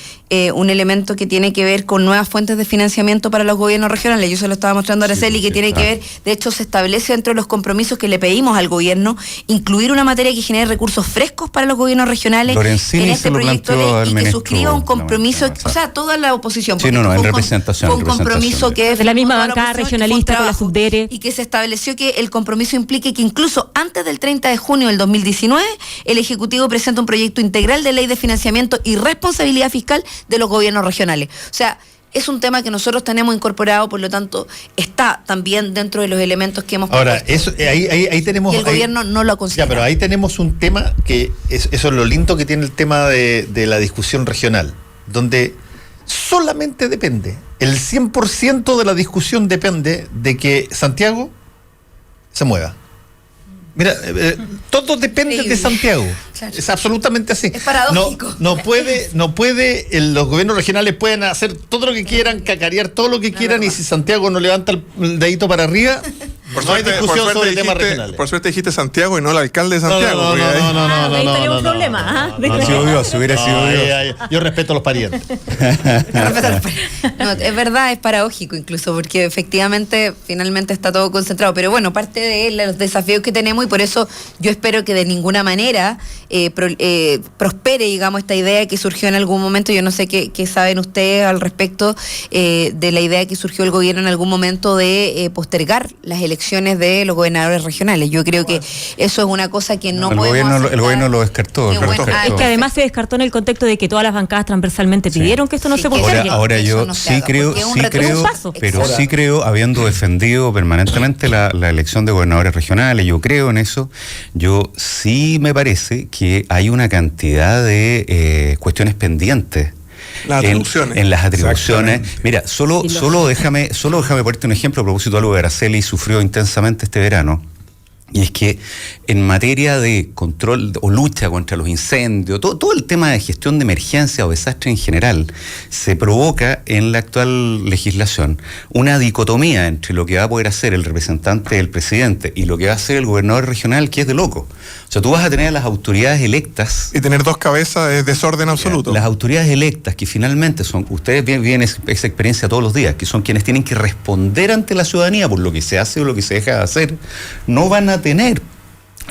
Speaker 7: un elemento que tiene que ver con nuevas fuentes de financiamiento para los gobiernos regionales. Yo se lo estaba mostrando a Araceli, que tiene que ver, de hecho se establece dentro de los compromisos que le pedimos al gobierno, incluir una materia que genere recursos frescos para los gobiernos regionales en este proyecto de ley, y que suscriba un compromiso, o sea, toda la oposición.
Speaker 4: Sí, en representación.
Speaker 7: Un compromiso que es
Speaker 3: de la misma bancada regionalista con la Subdere.
Speaker 7: Y que se estableció que el compromiso implique que incluso antes del 30 de junio del 2019, el Ejecutivo presenta un proyecto integral de ley de financiamiento y responsabilidad fiscal de los gobiernos regionales. O sea, es un tema que nosotros tenemos incorporado, por lo tanto, está también dentro de los elementos que hemos
Speaker 2: propuesto. Ahora, eso, ahí tenemos...
Speaker 7: Y el gobierno no lo ha considerado.
Speaker 2: Ya, pero ahí tenemos un tema que, eso es lo lindo que tiene el tema de la discusión regional, donde solamente depende, el 100% de la discusión depende de que Santiago se mueva. Mira, todo depende de Santiago. Claro. Es absolutamente así.
Speaker 7: Es paradójico.
Speaker 2: No puede, los gobiernos regionales pueden hacer todo lo que quieran, cacarear todo lo que quieran, y si Santiago no levanta el dedito para arriba,
Speaker 6: No hay discusión sobre el tema regional. Por suerte dijiste Santiago y no el alcalde de Santiago.
Speaker 3: No. Ahí tenemos un problema.
Speaker 4: Hubiera sido Dios.
Speaker 2: Yo respeto a los parientes.
Speaker 7: No, es verdad, es paradójico incluso, porque efectivamente finalmente está todo concentrado. Pero bueno, parte de los desafíos que tenemos, y por eso yo espero que de ninguna manera prospere, digamos, esta idea que surgió en algún momento. Yo no sé qué saben ustedes al respecto de la idea que surgió el gobierno en algún momento de postergar las elecciones de los gobernadores regionales. Yo creo que eso es una cosa que no podemos
Speaker 4: el gobierno lo descartó.
Speaker 3: Es que además se descartó en el contexto de que todas las bancadas transversalmente pidieron que esto no se postergue.
Speaker 4: Ahora yo sí creo, habiendo defendido permanentemente la elección de gobernadores regionales, yo creo en eso. Yo sí me parece que hay una cantidad de cuestiones pendientes. En las atribuciones. Mira, solo déjame ponerte un ejemplo a propósito de algo que Araceli sufrió intensamente este verano. Y es que en materia de control o lucha contra los incendios, todo el tema de gestión de emergencia o desastre en general, se provoca en la actual legislación una dicotomía entre lo que va a poder hacer el representante del presidente y lo que va a hacer el gobernador regional, que es de loco. O sea, tú vas a tener a las autoridades electas...
Speaker 6: Y tener dos cabezas es desorden absoluto.
Speaker 4: Las autoridades electas, que finalmente son, ustedes viven esa experiencia todos los días, que son quienes tienen que responder ante la ciudadanía por lo que se hace o lo que se deja de hacer, no van a tener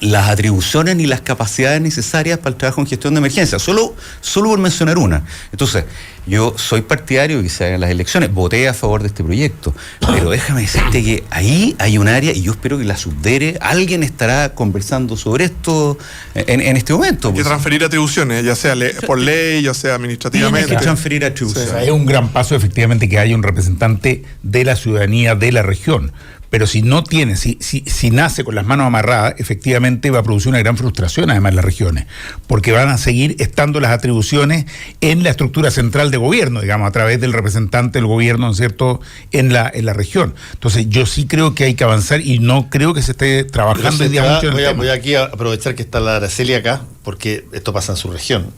Speaker 4: las atribuciones ni las capacidades necesarias para el trabajo en gestión de emergencia, solo por mencionar una. Entonces, yo soy partidario de que se hagan las elecciones, voté a favor de este proyecto, pero déjame decirte que ahí hay un área, y yo espero que la subdere, alguien estará conversando sobre esto en este momento.
Speaker 6: Hay que transferir atribuciones, ya sea por ley, ya sea administrativamente.
Speaker 4: Hay que transferir atribuciones.
Speaker 5: O sea, es un gran paso efectivamente que haya un representante de la ciudadanía de la región. Pero si no tiene, si nace con las manos amarradas, efectivamente va a producir una gran frustración además en las regiones, porque van a seguir estando las atribuciones en la estructura central de gobierno, digamos, a través del representante del gobierno, ¿no es cierto?, en la región. Entonces yo sí creo que hay que avanzar y no creo que se esté trabajando mucho en el tema.
Speaker 2: Voy aquí a aprovechar que está la Araceli acá, porque esto pasa en su región.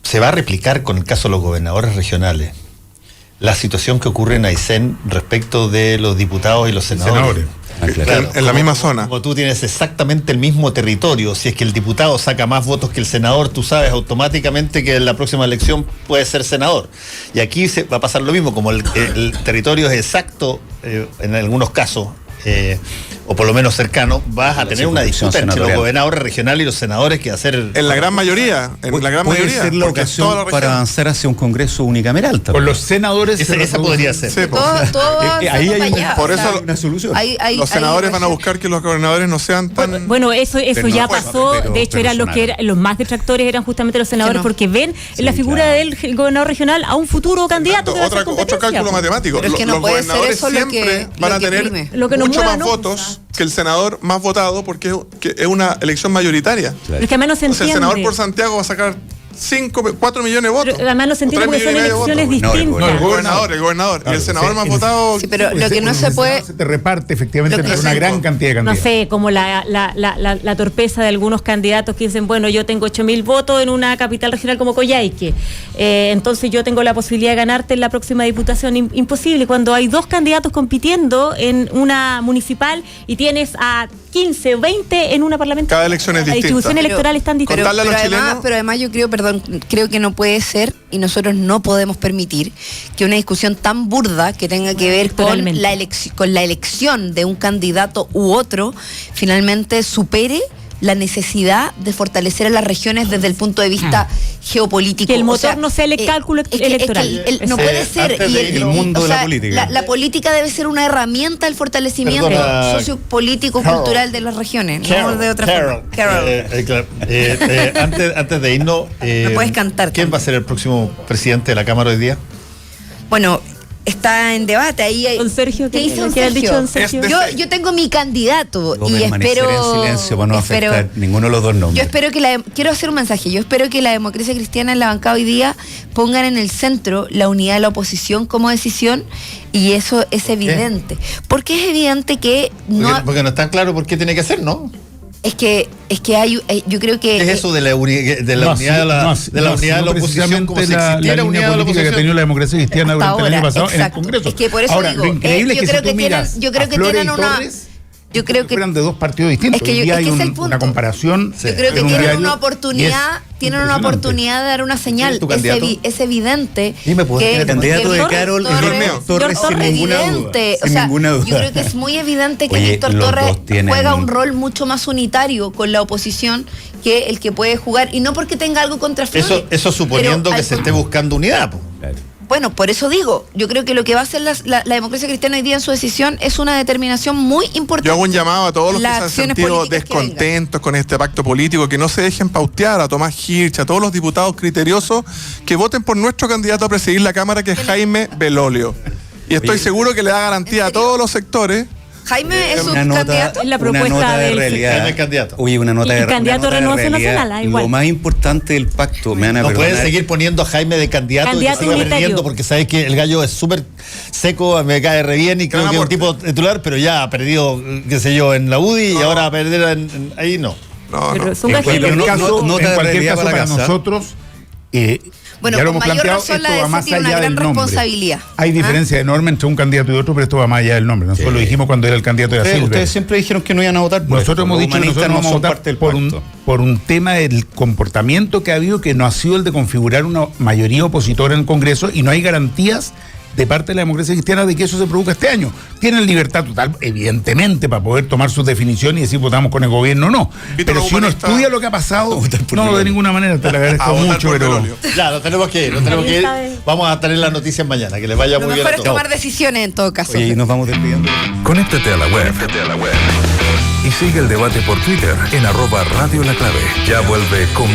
Speaker 2: Se va a replicar con el caso de los gobernadores regionales la situación que ocurre en Aysén respecto de los diputados y los senadores.
Speaker 6: Claro, en la misma zona.
Speaker 2: Como tú tienes exactamente el mismo territorio, si es que el diputado saca más votos que el senador, tú sabes automáticamente que en la próxima elección puede ser senador. Y aquí va a pasar lo mismo, como el territorio es exacto en algunos casos, o por lo menos cercano, vas a tener una disputa entre los gobernadores regionales y los senadores que va a ser...
Speaker 6: En la gran mayoría,
Speaker 4: puede ser la ocasión para avanzar hacia un congreso unicameral también.
Speaker 5: Con los senadores...
Speaker 2: Esa podría ser.
Speaker 7: Sí, ahí hay
Speaker 6: por eso una solución. Los senadores van a buscar que los gobernadores no sean tan...
Speaker 3: Bueno, eso ya pasó. De hecho, eran los más detractores eran justamente los senadores, porque ven en la figura del gobernador regional a un candidato que va a hacer
Speaker 6: otro cálculo matemático.
Speaker 7: Pero es que no
Speaker 6: los gobernadores siempre van a tener mucho más votos que el senador más votado, porque es una elección mayoritaria.
Speaker 3: Claro. Es que además no se entiende.
Speaker 6: El senador por Santiago va a sacar 4 millones de votos.
Speaker 3: Pero además no se entiende porque son elecciones distintas.
Speaker 6: No, el gobernador. Claro, y el senador más votado.
Speaker 7: Sí, pero lo que no se puede...
Speaker 5: Se te reparte efectivamente entre una gran cantidad de candidatos.
Speaker 3: No sé, como la torpeza de algunos candidatos que dicen, bueno, yo tengo 8.000 votos en una capital regional como Coyhaique, entonces yo tengo la posibilidad de ganarte en la próxima diputación. Imposible, cuando hay dos candidatos compitiendo en una municipal y tienes a 15 o 20 en una parlamentaria.
Speaker 6: Cada elección es distinta.
Speaker 3: La distribución electoral es tan distinta.
Speaker 7: Pero además yo creo que no puede ser, y nosotros no podemos permitir que una discusión tan burda que tenga que ver con la elección de un candidato u otro finalmente supere la necesidad de fortalecer a las regiones desde el punto de vista geopolítico.
Speaker 3: Que el motor no sea el cálculo electoral.
Speaker 7: No puede ser.
Speaker 4: El mundo de la política.
Speaker 7: La política debe ser una herramienta del fortalecimiento sociopolítico, cultural de las regiones, no de otra forma.
Speaker 2: Antes de irnos,
Speaker 7: no puedes cantar.
Speaker 2: ¿Quién va a ser el próximo presidente de la Cámara hoy día?
Speaker 7: Bueno, está en debate ahí.
Speaker 3: Don Sergio,
Speaker 7: ¿qué dice don Sergio? Yo tengo mi candidato y espero
Speaker 4: en silencio para no afectar ninguno de los dos nombres.
Speaker 7: Yo espero quiero hacer un mensaje. Yo espero que la democracia cristiana en la bancada hoy día pongan en el centro la unidad de la oposición como decisión, y eso es evidente. Porque es evidente que
Speaker 2: porque no está claro por qué tiene que ser, ¿no?
Speaker 7: Es que hay, yo creo que...
Speaker 2: ¿Qué es eso de la unidad de la oposición? Como si existiera unidad de la oposición que ha tenido
Speaker 5: la democracia cristiana durante el año pasado en el Congreso.
Speaker 7: Es que por eso digo,
Speaker 5: lo increíble es que si tú miras
Speaker 7: yo creo que tienen una... Yo creo que
Speaker 5: eran de dos partidos distintos.
Speaker 7: Es que
Speaker 5: hay una comparación.
Speaker 7: Yo creo que tienen una oportunidad, de dar una señal. Es evidente
Speaker 4: que el candidato de Carol Torres sin ninguna duda.
Speaker 7: O sea, yo creo que es muy evidente que Víctor Torres juega un rol mucho más unitario con la oposición que el que puede jugar, y no porque tenga algo contra Flores.
Speaker 2: Eso suponiendo que se esté buscando unidad.
Speaker 7: Claro. Bueno, por eso digo, yo creo que lo que va a hacer la democracia cristiana hoy día en su decisión es una determinación muy importante.
Speaker 6: Yo hago un llamado a todos los que se han sentido descontentos con este pacto político, que no se dejen pautear, a Tomás Hirsch, a todos los diputados criteriosos, que voten por nuestro candidato a presidir la Cámara, que es Jaime Belolio. Y estoy seguro que le da garantía a todos los sectores.
Speaker 7: Jaime es un candidato
Speaker 3: en la propuesta
Speaker 4: de realidad.
Speaker 2: Jaime es candidato.
Speaker 4: Oye, una nota de
Speaker 3: candidato de Renovación Nacional, igual.
Speaker 4: Lo más importante del pacto, me van a
Speaker 2: no
Speaker 4: perdonar.
Speaker 2: pueden seguir poniendo a Jaime de candidato y que siga perdiendo, porque sabes que el gallo es súper seco, me cae re bien y creo que es un tipo titular, pero ya ha perdido, qué sé yo, en la UDI y ahora va a perder ahí no.
Speaker 3: Pero es un
Speaker 5: en cualquier caso para nosotros...
Speaker 7: Bueno,
Speaker 5: ya lo
Speaker 7: con
Speaker 5: hemos
Speaker 7: mayor
Speaker 5: planteado,
Speaker 7: razón la
Speaker 5: esto va más
Speaker 7: tiene una
Speaker 5: allá
Speaker 7: gran
Speaker 5: del nombre.
Speaker 7: responsabilidad.
Speaker 5: Hay diferencia enorme entre un candidato y otro, pero esto va más allá del nombre. Nosotros lo dijimos cuando era el candidato de Silva.
Speaker 4: Ustedes siempre dijeron que no iban a votar por
Speaker 5: nosotros hemos dicho que nosotros no vamos a votar por un tema del comportamiento que ha habido, que no ha sido el de configurar una mayoría opositora en el Congreso, y no hay garantías de parte de la democracia cristiana de que eso se produzca este año. Tienen libertad total, evidentemente, para poder tomar sus definiciones y decir votamos con el gobierno o no. Pero si uno estudia lo que ha pasado, no, de ninguna manera, te lo agradezco mucho, pero...
Speaker 2: Claro, tenemos que ir. Vamos a tener las noticias mañana, que les vaya muy bien a todos.
Speaker 7: Lo mejor es tomar decisiones en todo caso.
Speaker 4: Y nos vamos despidiendo.
Speaker 1: Conéctate a la web. Y sigue el debate por Twitter en @Radio La Clave. Ya vuelve con